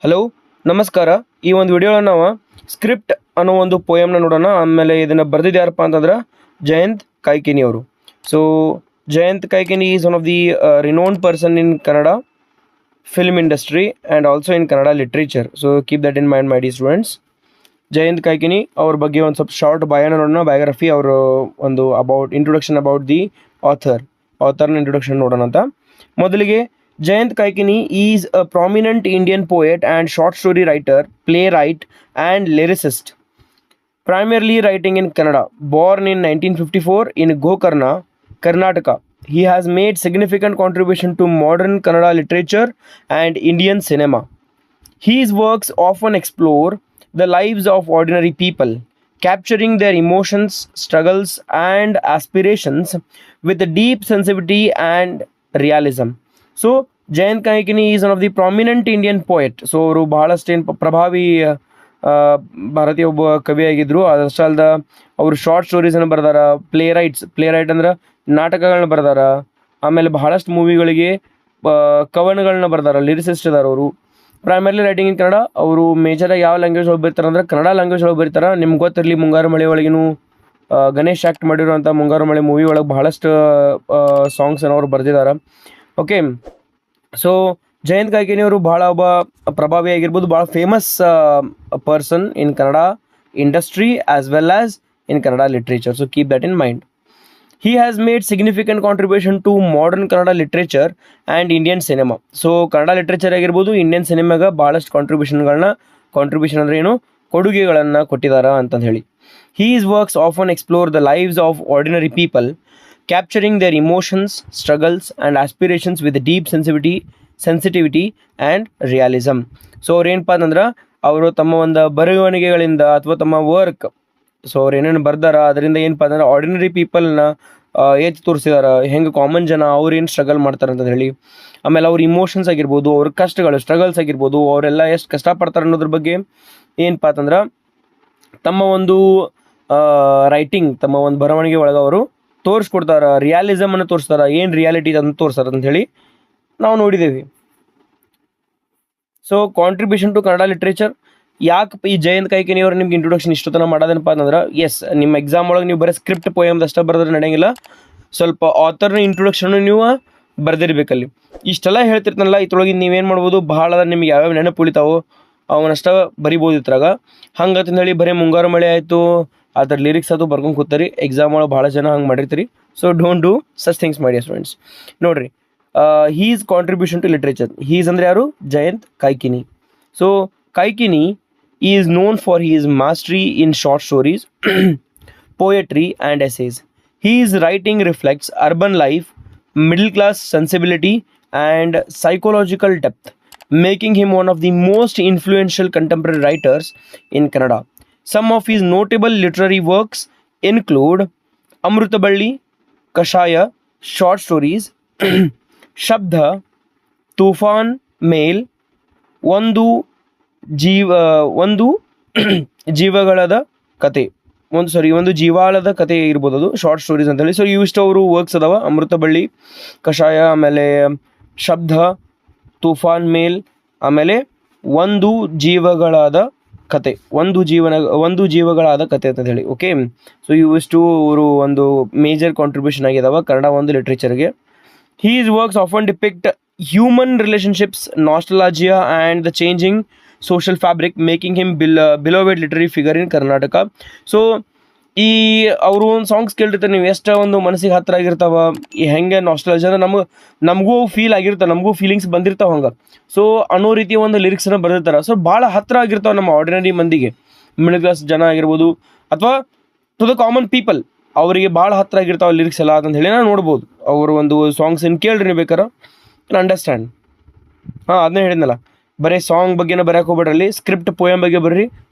Hello, ನಮಸ್ಕಾರ. ಈ ಒಂದು ವಿಡಿಯೋನ ನಾವು ಸ್ಕ್ರಿಪ್ಟ್ ಅನ್ನೋ ಒಂದು ಪೋಯಮ್ನ ನೋಡೋಣ. ಆಮೇಲೆ ಇದನ್ನು ಬರೆದಿದ್ದು ಯಾರಪ್ಪ ಅಂತಂದ್ರೆ ಜಯಂತ್ ಕಾಯ್ಕಿನಿ ಅವರು. So Jayant Kaikini is one of the renowned person in Kannada film industry and also in Kannada literature. So keep that in mind my dear students. Jayant Kaikini ಅವ್ರ ಬಗ್ಗೆ ಒಂದು ಸ್ವಲ್ಪ ಶಾರ್ಟ್ ಬಯಾನ ನೋಡೋಣ. ಬಯೋಗ್ರಫಿ ಅವರು ಒಂದು ಇಂಟ್ರೊಡಕ್ಷನ್ ಅಬೌಟ್ ದಿ ಆಥರ್ನ ಇಂಟ್ರೊಡಕ್ಷನ್ ನೋಡೋಣ ಅಂತ. ಮೊದಲಿಗೆ Jayant Kaikini is a prominent Indian poet and short story writer, playwright, and lyricist, primarily writing in Kannada. Born in 1954 in Gokarna, Karnataka, he has made significant contribution to modern Kannada literature and Indian cinema. His works often explore the lives of ordinary people, capturing their emotions, struggles, and aspirations with a deep sensitivity and realism. So Jayant Kaikini is one of the prominent Indian poet. So ಅವರು ಬಹಳಷ್ಟು ಪ್ರಭಾವಿ ಭಾರತೀಯ ಒಬ್ಬ ಕವಿಯಾಗಿದ್ದರು. ಅದಷ್ಟೇ ಅಲ್ಲದ ಅವರು short ಸ್ಟೋರೀಸನ್ನು ಬರ್ದಾರ. Playwright ಅಂದ್ರೆ ನಾಟಕಗಳನ್ನ ಬರ್ದಾರ. ಆಮೇಲೆ ಬಹಳಷ್ಟು ಮೂವಿಗಳಿಗೆ ಕವನಗಳನ್ನ ಬರ್ದಾರ. ಲಿರಿಸಿಸ್ಟ್ ಅದಾರ ಅವರು. ಪ್ರೈಮರ್ಲಿ ರೈಟಿಂಗ್ ಇನ್ ಕನ್ನಡ. ಅವರು ಮೇಜರಾಗಿ ಯಾವ ಲ್ಯಾಂಗ್ವೇಜ್ ಒಳಗೆ ಬರೀತಾರೆ ಅಂದ್ರೆ ಕನ್ನಡ ಲ್ಯಾಂಗ್ವೇಜ್ ಒಳಗೆ ಬರೀತಾರೆ. ನಿಮ್ಗೆ ಗೊತ್ತಿರಲಿ, ಮುಂಗಾರು ಮಳೆ ಒಳಗಿನೂ ಗಣೇಶ್ ಆ್ಯಕ್ಟ್ ಮಾಡಿರುವಂಥ ಮುಂಗಾರು ಮಳೆ ಮೂವಿ ಒಳಗೆ ಬಹಳಷ್ಟು ಸಾಂಗ್ಸನ್ನು ಅವರು ಬರೆದಿದ್ದಾರೆ. ಓಕೆ, ಸೊ ಜಯಂತ್ ಕಾಯ್ಕಿನಿ ಅವರು ಭಾಳ ಒಬ್ಬ ಪ್ರಭಾವಿಯಾಗಿರ್ಬೋದು, ಭಾಳ famous person in Kannada industry as well as in Kannada literature. So keep that in mind. He has made significant contribution to modern Kannada literature and Indian cinema. So Kannada literature ಆಗಿರ್ಬೋದು, Indian ಸಿನಿಮಾಗೆ ಭಾಳಷ್ಟು contribution ಅಂದರೆ ಏನು, ಕೊಡುಗೆಗಳನ್ನು ಕೊಟ್ಟಿದ್ದಾರೆ ಅಂತಂದು ಹೇಳಿ. His works often explore the lives of ordinary people, capturing their emotions, struggles, and aspirations with deep sensitivity and realism. So ಅವ್ರು ಏನಪ್ಪ ಅಂತಂದ್ರೆ ಅವರು ತಮ್ಮ ಒಂದು ಬರವಣಿಗೆಗಳಿಂದ ಅಥವಾ ತಮ್ಮ ವರ್ಕ್, ಸೊ ಅವ್ರು ಏನೇನು ಬರ್ದಾರ ಅದರಿಂದ ಏನಪ್ಪ ಅಂದ್ರೆ ಆರ್ಡಿನರಿ ಪೀಪಲ್ನ ಎತ್ತಿ ತೋರಿಸಿದಾರೆ. ಹೆಂಗೆ ಕಾಮನ್ ಜನ ಅವ್ರು ಏನು ಸ್ಟ್ರಗಲ್ ಮಾಡ್ತಾರೆ ಅಂತ ಹೇಳಿ. ಆಮೇಲೆ ಅವ್ರ ಇಮೋಷನ್ಸ್ ಆಗಿರ್ಬೋದು, ಅವ್ರ ಕಷ್ಟಗಳು, ಸ್ಟ್ರಗಲ್ಸ್ ಆಗಿರ್ಬೋದು, ಅವರೆಲ್ಲ ಎಷ್ಟು ಕಷ್ಟಪಡ್ತಾರೆ ಅನ್ನೋದ್ರ ಬಗ್ಗೆ ಏನಪ್ಪ ಅಂತಂದ್ರೆ ತಮ್ಮ ಒಂದು ರೈಟಿಂಗ್, ತಮ್ಮ ಒಂದು ಬರವಣಿಗೆ ಒಳಗೆ ಅವರು ತೋರಿಸ್ಕೊಡ್ತಾರೆ. ರಿಯಾಲಿಸಮನ್ನು ತೋರಿಸ್ತಾರೆ. ಏನು ರಿಯಾಲಿಟಿ ಅಂತ ತೋರಿಸ್ತಾರೆ ಅಂತ ಹೇಳಿ ನಾವು ನೋಡಿದ್ದೇವೆ. So contribution to Kannada literature. ಯಾಕೆ ಈ ಜಯಂತ್ ಕಾಯ್ಕಿನಿ ಅವರು ನಿಮ್ಗೆ ಇಂಟ್ರೊಡಕ್ಷನ್ ಇಷ್ಟೊತ್ತನ ಮಾಡೋದೇನಪ್ಪ ಅಂತಂದ್ರೆ, ಎಸ್, ನಿಮ್ಮ ಎಕ್ಸಾಮ್ ಒಳಗೆ ನೀವು ಬರೀ ಸ್ಕ್ರಿಪ್ಟ್ ಪೋಯಮ್ದು ಅಷ್ಟೇ ಬರೆದ್ರೆ ನಡೆಯಂಗಿಲ್ಲ. ಸ್ವಲ್ಪ ಆಥರ್ನ ಇಂಟ್ರೊಡಕ್ಷನ್ ನೀವು ಬರೆದಿರ್ಬೇಕಲ್ಲಿ. ಇಷ್ಟೆಲ್ಲ ಹೇಳ್ತಿರ್ತಾನಲ್ಲ, ಇದ್ರೊಳಗೆ ನೀವೇನು ಮಾಡ್ಬೋದು, ಭಾಳ ನಿಮ್ಗೆ ಯಾವ್ಯಾವ ನೆನಪು ಉಳಿತಾವೋ ಅವನಷ್ಟ ಬರಿಬೋದು ಇದ್ರಾಗ. ಹಂಗಂತ ಹೇಳಿ ಬರೀ ಮುಂಗಾರು ಮಳೆ ಆಯಿತು ಅದ್ರ ಲಿರಿಕ್ಸ್ ಅದು ಬರ್ಕೊಂಡು ಕೂತಾರಿ. ಎಕ್ಸಾಮ್ ಒಳಗೆ ಭಾಳ ಜನ ಹಂಗೆ ಮಾಡಿರ್ತೀರಿ. So don't do such things my dear students. ನೋಡಿರಿ, his contribution to literature. His ಅಂದರೆ ಯಾರು? Jayant Kaikini. So Kaikini is known for his mastery in short stories, poetry, and essays. His writing reflects urban life, middle class sensibility, and psychological depth, making him one of the most influential contemporary writers in Kannada. Some of his notable literary works include Amrutaballi, Kashaya, short stories, Shabda, Tufan Mail, ಒಂದು ಜೀವಗಳದ ಕತೆ, ಒಂದು ಜೀವಾಳದ ಕತೆ ಇರ್ಬೋದು, ಅದು short stories ಅಂತೇಳಿ. So ಇವಿಷ್ಟು ಅವರು works ಅದಾವ. ಅಮೃತಬಳ್ಳಿ, ಕಷಾಯ, ಆಮೇಲೆ ಶಬ್ದ, ತೂಫಾನ್ ಮೇಲ್, ಆಮೇಲೆ ಒಂದು ಜೀವಗಳಾದ ಕತೆ ಅಂತ ಹೇಳಿ. ಓಕೆ, ಸೊ ಇವಿಷ್ಟು ಅವರು ಒಂದು ಮೇಜರ್ ಕಾಂಟ್ರಿಬ್ಯೂಷನ್ ಆಗಿದಾವ ಕನ್ನಡ ಒಂದು ಲಿಟ್ರೇಚರ್ಗೆ. His works often depict human relationships, nostalgia, and the changing social fabric, making him beloved literary figure in Karnataka. So ಈ ಅವರು ಒಂದು ಸಾಂಗ್ಸ್ ಕೇಳಿರ್ತಾರೆ ನೀವು, ಎಷ್ಟು ಒಂದು ಮನಸ್ಸಿಗೆ ಹತ್ತಿರ ಆಗಿರ್ತಾವ. ಈ ಹೆಂಗೆ ನಾಸ್ಟಾಲಜಿ ಅಂದ್ರೆ ನಮಗೂ ಫೀಲ್ ಆಗಿರ್ತಾವೆ, ನಮಗೂ ಫೀಲಿಂಗ್ಸ್ ಬಂದಿರ್ತಾವೆ ಹಂಗೆ. ಸೊ ಅನ್ನೋ ರೀತಿಯ ಒಂದು ಲಿರಿಕ್ಸನ್ನು ಬರೆದಿರ್ತಾರೆ. ಸೊ ಭಾಳ ಹತ್ತಿರ ಆಗಿರ್ತಾವೆ ನಮ್ಮ ಆರ್ಡಿನರಿ ಮಂದಿಗೆ, ಮಿಡಲ್ ಕ್ಲಾಸ್ ಜನ ಆಗಿರ್ಬೋದು, ಅಥವಾ ಟು ದ ಕಾಮನ್ ಪೀಪಲ್, ಅವರಿಗೆ ಭಾಳ ಹತ್ತಿರ ಆಗಿರ್ತಾವೆ ಲಿರಿಕ್ಸ್ ಎಲ್ಲ ಅಂತ ಹೇಳಿ ನಾವು ನೋಡ್ಬೋದು. ಅವರು ಒಂದು ಸಾಂಗ್ಸನ್ನು ಕೇಳ್ರಿ ನೀವು ಬೇಕಾರೆ, ಅಂಡರ್ಸ್ಟ್ಯಾಂಡ್. ಅದನ್ನೇ ಹೇಳಿದ್ನಲ್ಲ, ಬರೀ ಸಾಂಗ್ ಬಗ್ಗೆನ ಬರೆಯೋಕೆ ಹೋಗ್ಬೇಡ್ರಲ್ಲಿ, ಸ್ಕ್ರಿಪ್ಟ್ ಪೋಯಮ್ ಬಗ್ಗೆ ಬರ್ರಿ.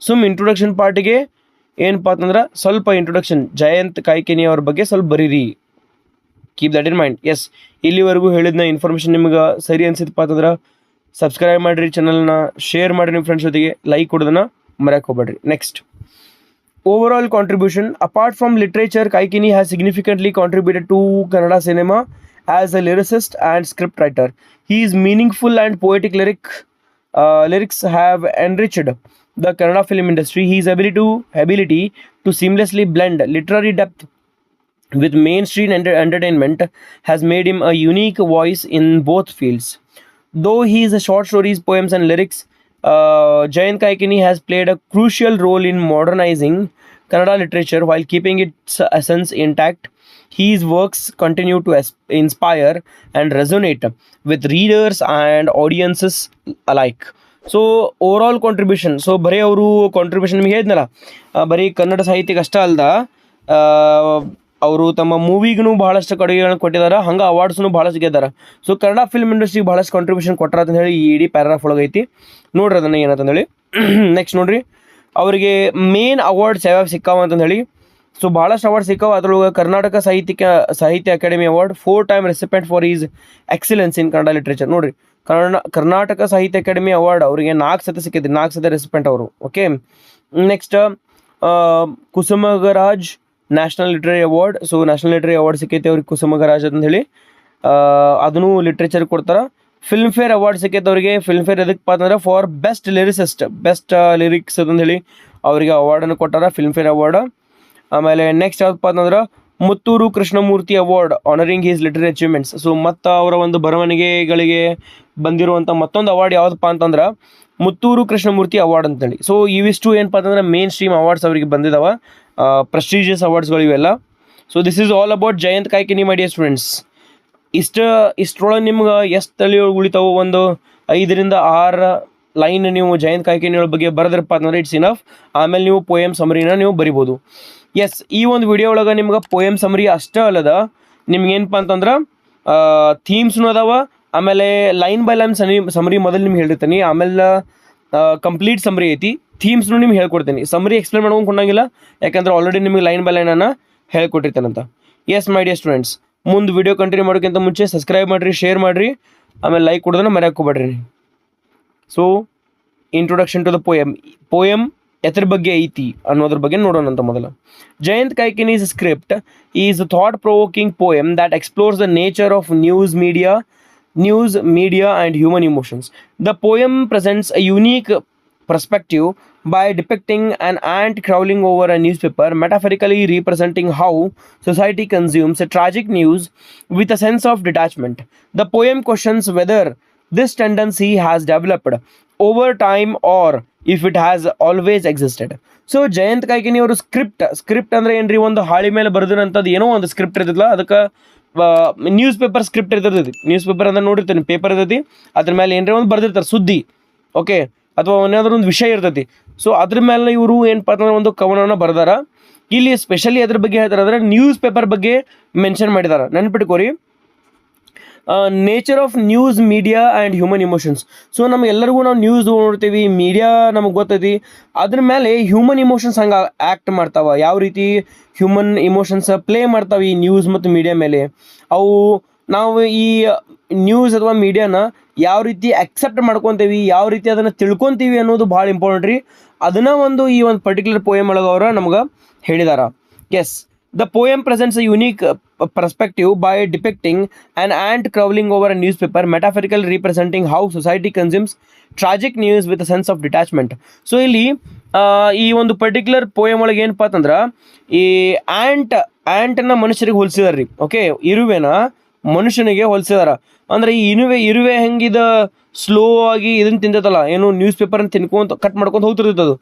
ಇಂಟ್ರೊಡಕ್ಷನ್ ಪಾರ್ಟಿಗೆ ಏನಪ್ಪ ಅಂತಂದ್ರೆ ಸ್ವಲ್ಪ ಇಂಟ್ರೊಡಕ್ಷನ್ ಜಯಂತ್ ಕಾಯ್ಕಿನಿ ಅವ್ರ ಬಗ್ಗೆ ಸ್ವಲ್ಪ ಬರೀರಿ. Keep that in mind. Yes, ಇಲ್ಲಿವರೆಗೂ ಹೇಳಿದ್ನ ಇನ್ಫಾರ್ಮೇಷನ್ ನಿಮ್ಗೆ ಸರಿ ಅನ್ಸಿತ್ತಪ್ಪ ಅಂತಂದ್ರೆ ಸಬ್ಸ್ಕ್ರೈಬ್ ಮಾಡಿರಿ, ಚಾನಲ್ನ ಶೇರ್ ಮಾಡಿರಿ ನಿಮ್ಮ ಫ್ರೆಂಡ್ಸ್ ಜೊತೆಗೆ, ಲೈಕ್ ಕೊಡೋದನ್ನ ಮರೆಯೋಕೆ ಹೋಗ್ಬೇಡ್ರಿ. Next, overall contribution. Apart from literature, Kaikini has significantly contributed to Kannada cinema as a lyricist and script writer. His meaningful and poetic lyrics have enriched the Kannada film industry. His ability to seamlessly blend literary depth with mainstream entertainment has made him a unique voice in both fields. Though his short stories, poems, and lyrics, Jayant Kaikini has played a crucial role in modernizing Kannada literature while keeping its essence intact. His works continue to inspire and resonate with readers and audiences alike. So over all contribution, so ಬರೀ ಅವರು contribution ನಿಮಗೆ ಹೇಳಿದ್ನಲ್ಲ, ಬರೀ ಕನ್ನಡ ಸಾಹಿತ್ಯಕ್ಕೆ ಅಷ್ಟೇ ಅಲ್ದ, ಅವರು ತಮ್ಮ ಮೂವಿಗೂ ಭಾಳಷ್ಟು ಕೊಡುಗೆಗಳನ್ನು ಕೊಟ್ಟಿದ್ದಾರೆ, ಹಂಗೆ ಅವಾರ್ಡ್ಸ್ನು ಭಾಳಷ್ಟು ಗೆದ್ದಾರೆ. ಸೊ ಕನ್ನಡ ಫಿಲ್ಮ್ ಇಂಡಸ್ಟ್ರಿಗೆ ಭಾಳಷ್ಟು ಕಾಂಟ್ರಿಬ್ಯೂಷನ್ ಕೊಟ್ಟಾರ ಅಂತ ಹೇಳಿ ಈ ಇಡೀ ಪ್ಯಾರಾಗ್ರಾಫ್ ಒಳಗೆ ಐತಿ. ನೋಡ್ರಿ ಅದನ್ನು ಏನಂತಂದೇಳಿ. ನೆಕ್ಸ್ಟ್ ನೋಡ್ರಿ, ಅವರಿಗೆ ಮೇನ್ ಅವಾರ್ಡ್ಸ್ ಯಾವ್ಯಾವ ಸಿಕ್ಕಾವ ಅಂತಂದೇಳಿ. ಸೊ ಭಾಳಷ್ಟು ಅವಾರ್ಡ್ ಸಿಕ್ಕಾವ. ಅದ್ರೊಳಗೆ ಕರ್ನಾಟಕ ಸಾಹಿತ್ಯ academy award, 4 time recipient for is excellence in Kannada literature. ನೋಡ್ರಿ, ಕರ್ನಾಟಕ ಸಾಹಿತ್ಯ ಅಕಾಡೆಮಿ ಅವಾರ್ಡ್ ಅವರಿಗೆ 4 ಸತಿ ಸಿಕ್ಕಿದೆ, 4 ಸತಿ ರೆಸಿಪೆಂಟ್ ಅವರು. Okay, next Kusumagraj national literary award. So national literary award ಸಿಕ್ಕೈತೆ ಅವ್ರಿಗೆ ಕುಸುಮಗರಾಜ್ ಅಂತ ಹೇಳಿ, ಅದನ್ನು ಲಿಟ್ರೇಚರ್ ಕೊಡ್ತಾರೆ. ಫಿಲ್ಮ್ ಫೇರ್ ಅವಾರ್ಡ್ ಸಿಕ್ಕೈತೆ ಅವರಿಗೆ. ಫಿಲ್ಮ್ ಫೇರ್ ಎದಕ್ಕೆ ಅಂತಂದ್ರೆ for best lyricist, best lyrics ಅಂತ ಹೇಳಿ ಅವರಿಗೆ ಅವಾರ್ಡನ್ನು ಕೊಟ್ಟಾರ, ಫಿಲ್ಮ್ ಫೇರ್ ಅವಾರ್ಡ್. ಆಮೇಲೆ ನೆಕ್ಸ್ಟ್ ಯಾವ್ದಪ್ಪ ಅಂತಂದ್ರೆ Muttur Krishnamurthy award honouring his literary achievements. So ಮತ್ತು ಅವರ ಒಂದು ಬರವಣಿಗೆಗಳಿಗೆ ಬಂದಿರುವಂಥ ಮತ್ತೊಂದು ಅವಾರ್ಡ್ ಯಾವುದಪ್ಪ ಅಂತಂದ್ರೆ ಮುತ್ತೂರು ಕೃಷ್ಣಮೂರ್ತಿ ಅವಾರ್ಡ್ ಅಂತೇಳಿ. ಸೊ ಇವಿಷ್ಟು ಏನಪ್ಪ ಅಂತಂದ್ರೆ ಮೇನ್ ಸ್ಟ್ರೀಮ್ ಅವಾರ್ಡ್ಸ್ ಅವರಿಗೆ ಬಂದಿದ್ದಾವ, ಪ್ರೆಸ್ಟೀಜಿಯಸ್ ಅವಾರ್ಡ್ಸ್ಗಳು ಇವೆಲ್ಲ. So this is all about Jayant Kaikini my dear students. ಇಷ್ಟರೊಳಗೆ ನಿಮ್ಗೆ ಎಷ್ಟು ತಲೆ ಉಳಿತಾವೆ, ಒಂದು 5 ರಿಂದ 6 ಲೈನ್ ನೀವು ಜಯಂತ್ ಕಾಯ್ಕಿನಿ ಬಗ್ಗೆ ಬರೆದ್ರಪ್ಪ ಅಂತಂದ್ರೆ ಇಟ್ಸ್ ಇನಫ್. ಆಮೇಲೆ ನೀವು ಪೋಯಮ್ ಸಮರಿನ ನೀವು ಬರಿಬೋದು. ಎಸ್, ಈ ಒಂದು ವಿಡಿಯೋ ಒಳಗೆ ನಿಮ್ಗೆ ಪೋಯಮ್ ಸಮರಿ ಅಷ್ಟೇ ಅಲ್ಲದ, ನಿಮ್ಗೆ ಏನಪ್ಪ ಅಂತಂದ್ರೆ ಥೀಮ್ಸ್ನು ಅದಾವ, ಆಮೇಲೆ ಲೈನ್ ಬೈ ಲೈನ್ ಸಮರಿ ಮೊದಲು ನಿಮ್ಗೆ ಹೇಳಿರ್ತೀನಿ, ಆಮೇಲೆ ಕಂಪ್ಲೀಟ್ ಸಮರಿ ಐತಿ, ಥೀಮ್ಸ್ನು ನಿಮ್ಗೆ ಹೇಳ್ಕೊಡ್ತೀನಿ. ಸಮರಿ ಎಕ್ಸ್ಪ್ಲೇನ್ ಮಾಡ್ಕೊಂಡು ಕೊಂಡಂಗಿಲ್ಲ, ಯಾಕಂದ್ರೆ ಆಲ್ರೆಡಿ ನಿಮಗೆ ಲೈನ್ ಬೈ ಲೈನನ್ನು ಹೇಳ್ಕೊಟ್ಟಿರ್ತೇನಂತ. ಎಸ್ ಮೈ ಡಿಯರ್ ಸ್ಟೂಡೆಂಟ್ಸ್, ಮುಂದೆ ವಿಡಿಯೋ ಕಂಟಿನ್ಯೂ ಮಾಡೋಕ್ಕಿಂತ ಮುಂಚೆ ಸಬ್ಸ್ಕ್ರೈಬ್ ಮಾಡಿರಿ, ಶೇರ್ ಮಾಡಿರಿ, ಆಮೇಲೆ ಲೈಕ್ ಕೊಡೋದನ್ನ ಮರೆಯಾಕೋಬೇಡ್ರಿ. So introduction to the poem ಎದ್ರ ಬಗ್ಗೆ ಐತಿ ಅನ್ನೋದ್ರ ಬಗ್ಗೆ ನೋಡೋಣಂತ. ಮೊದಲು, ಜಯಂತ್ ಕಾಯ್ಕಿನಿ's script is a thought-provoking poem that explores the nature of news, media and human emotions. The poem presents a unique perspective by depicting an ant crawling over a newspaper, metaphorically representing how society consumes a tragic news with a sense of detachment. The poem questions whether this tendency has developed over time or if it has always existed. So Jayant Kaikini ಅವರು script ಅಂದರೆ ಏನ್ರಿ, ಒಂದು ಹಾಳಿ ಮೇಲೆ ಬರೆದಿರೋಂಥದ್ದು ಏನೋ ಒಂದು script ಇರ್ತದಲ್ಲ, ಅದಕ್ಕೆ ನ್ಯೂಸ್ ಪೇಪರ್ ಸ್ಕ್ರಿಪ್ಟ್ ಇರ್ತೈತಿ. ನ್ಯೂಸ್ ಪೇಪರ್ ಅಂದ್ರೆ ನೋಡಿರ್ತೀನಿ, ಪೇಪರ್ ಇರ್ತೈತಿ, ಅದ್ರ ಮೇಲೆ ಏನರ ಒಂದು ಬರೆದಿರ್ತಾರೆ ಸುದ್ದಿ, ಓಕೆ, ಅಥವಾ ಏನಾದರೂ ಒಂದು ವಿಷಯ ಇರ್ತೈತಿ. ಸೊ ಅದ್ರ ಮೇಲೆ ಇವರು ಏನಪ್ಪ ಅಂತಂದ್ರೆ ಒಂದು ಕವನವನ್ನು ಬರೆದಾರ. ಇಲ್ಲಿ ಸ್ಪೆಷಲಿ ಅದ್ರ ಬಗ್ಗೆ ಹೇಳ್ತಾರೆ ಅಂದರೆ ನ್ಯೂಸ್ ಪೇಪರ್ ಬಗ್ಗೆ ಮೆನ್ಷನ್ ಮಾಡಿದಾರೆ. ನೆನ್ಪಿಟ್ಕೋರಿ, nature of news, media and human emotions. So ನಮಗೆಲ್ಲರಿಗೂ ನಾವು ನ್ಯೂಸ್ ನೋಡ್ತೀವಿ, ಮೀಡಿಯಾ ನಮಗೆ ಗೊತ್ತೈತಿ, ಅದ್ರ ಮೇಲೆ ಹ್ಯೂಮನ್ ಇಮೋಷನ್ಸ್ ಹಂಗೆ ಆ್ಯಕ್ಟ್ ಮಾಡ್ತಾವೆ, ಯಾವ ರೀತಿ ಹ್ಯೂಮನ್ ಇಮೋಷನ್ಸ್ ಪ್ಲೇ ಮಾಡ್ತಾವೆ ಈ ನ್ಯೂಸ್ ಮತ್ತು ಮೀಡಿಯಾ ಮೇಲೆ. ಅವು ನಾವು ಈ ನ್ಯೂಸ್ ಅಥವಾ ಮೀಡಿಯಾನ ಯಾವ ರೀತಿ ಅಕ್ಸೆಪ್ಟ್ ಮಾಡ್ಕೊತೀವಿ, ಯಾವ ರೀತಿ ಅದನ್ನು ತಿಳ್ಕೊತೀವಿ ಅನ್ನೋದು ಭಾಳ ಇಂಪಾರ್ಟೆಂಟ್ ರೀ. ಅದನ್ನು ಈ ಒಂದು ಪರ್ಟಿಕ್ಯುಲರ್ ಪೋಯಮ್ ಒಳಗೆ ಅವರು ನಮ್ಗೆ ಹೇಳಿದಾರ. Yes, the poem presents a unique perspective by depicting an ant crawling over a newspaper, metaphorically representing how society consumes tragic news with a sense of detachment. So ಇಲ್ಲಿ ಈ ಒಂದು ಪರ್ಟಿಕ್ಯುಲರ್ ಪೋಯಮ್ ಒಳಗೆ ಏನಪ್ಪ ಅಂತಂದ್ರೆ ಈ ಆ್ಯಂಟನ್ನು ಮನುಷ್ಯರಿಗೆ ಹೋಲಿಸಿದಾರೆ ರೀ. ಓಕೆ, ಇರುವೆನ ಮನುಷ್ಯನಿಗೆ ಹೋಲಿಸಿದಾರ. ಅಂದರೆ ಈ ಇರುವೆ ಹೆಂಗಿದ ಸ್ಲೋ ಆಗಿ ಇದನ್ನು ತಿಂತೈತಲ್ಲ, ಏನು ನ್ಯೂಸ್ ಪೇಪರನ್ನು ತಿನ್ಕೊಂತ ಕಟ್ ಮಾಡ್ಕೊಂಡು ಹೋಗ್ತಿರ್ತದೆ,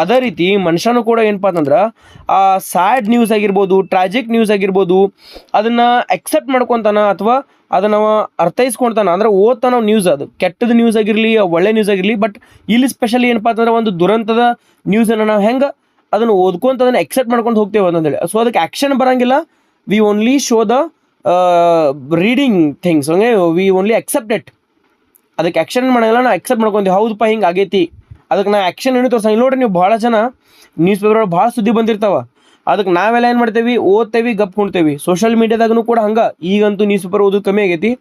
ಅದೇ ರೀತಿ ಮನುಷ್ಯನೂ ಕೂಡ ಏನಪ್ಪ ಅಂತಂದ್ರೆ ಆ ಸ್ಯಾಡ್ ನ್ಯೂಸ್ ಆಗಿರ್ಬೋದು, ಟ್ರಾಜಿಕ್ ನ್ಯೂಸ್ ಆಗಿರ್ಬೋದು, ಅದನ್ನು ಅಕ್ಸೆಪ್ಟ್ ಮಾಡ್ಕೊತಾನ ಅಥವಾ ಅದನ್ನು ಅರ್ಥೈಸ್ಕೊಳ್ತಾನ, ಅಂದರೆ ಓದ್ತಾನ ನ್ಯೂಸ್, ಅದು ಕೆಟ್ಟದ ನ್ಯೂಸ್ ಆಗಿರಲಿ ಒಳ್ಳೆ ನ್ಯೂಸ್ ಆಗಿರಲಿ. ಬಟ್ ಇಲ್ಲಿ ಸ್ಪೆಷಲಿ ಏನಪ್ಪ ಅಂತಂದ್ರೆ ಒಂದು ದುರಂತದ ನ್ಯೂಸನ್ನು ನಾವು ಹೆಂಗೆ ಅದನ್ನು ಓದ್ಕೊಂತ ಅದನ್ನು ಅಕ್ಸೆಪ್ಟ್ ಮಾಡ್ಕೊಂಡು ಹೋಗ್ತೇವೆ ಅಂತಂದೇಳಿ. ಸೊ ಅದಕ್ಕೆ ಆ್ಯಕ್ಷನ್ ಬರೋಂಗಿಲ್ಲ, we only show the reading things, ಹಂಗೆ ವಿ ಓನ್ಲಿ ಅಕ್ಸೆಪ್ಟ್ ಇಟ್. ಅದಕ್ಕೆ ಆ್ಯಕ್ಷನ್ ಮಾಡೋಂಗಿಲ್ಲ, ನಾವು ಅಕ್ಸೆಪ್ಟ್ ಮಾಡ್ಕೊತೀವಿ, ಹೌದಪ್ಪ ಹಿಂಗೆ ಆಗೈತಿ, ಅದಕ್ಕೆ ನಾ ಆ್ಯಕ್ಷನ್ ಏನು ತೋರ್ಸಂಗಿಲ್ಲ. ನೋಡಿರಿ, ನೀವು ಭಾಳ ಜನ ನ್ಯೂಸ್ ಪೇಪರ್ ಭಾಳ ಸುದ್ದಿ ಬಂದಿರ್ತಾವೆ, ಅದಕ್ಕೆ ನಾವೆಲ್ಲ ಏನು ಮಾಡ್ತೇವೆ, ಓದ್ತೇವೆ, ಗಪ್ ಕುಣ್ತೇವೆ. ಸೋಷಿಯಲ್ ಮೀಡಿಯಾದಾಗೂ ಕೂಡ ಹಂಗೆ, ಈಗಂತೂ ನ್ಯೂಸ್ ಪೇಪರ್ ಓದೋದು ಕಮ್ಮಿ ಆಗೈತಿ,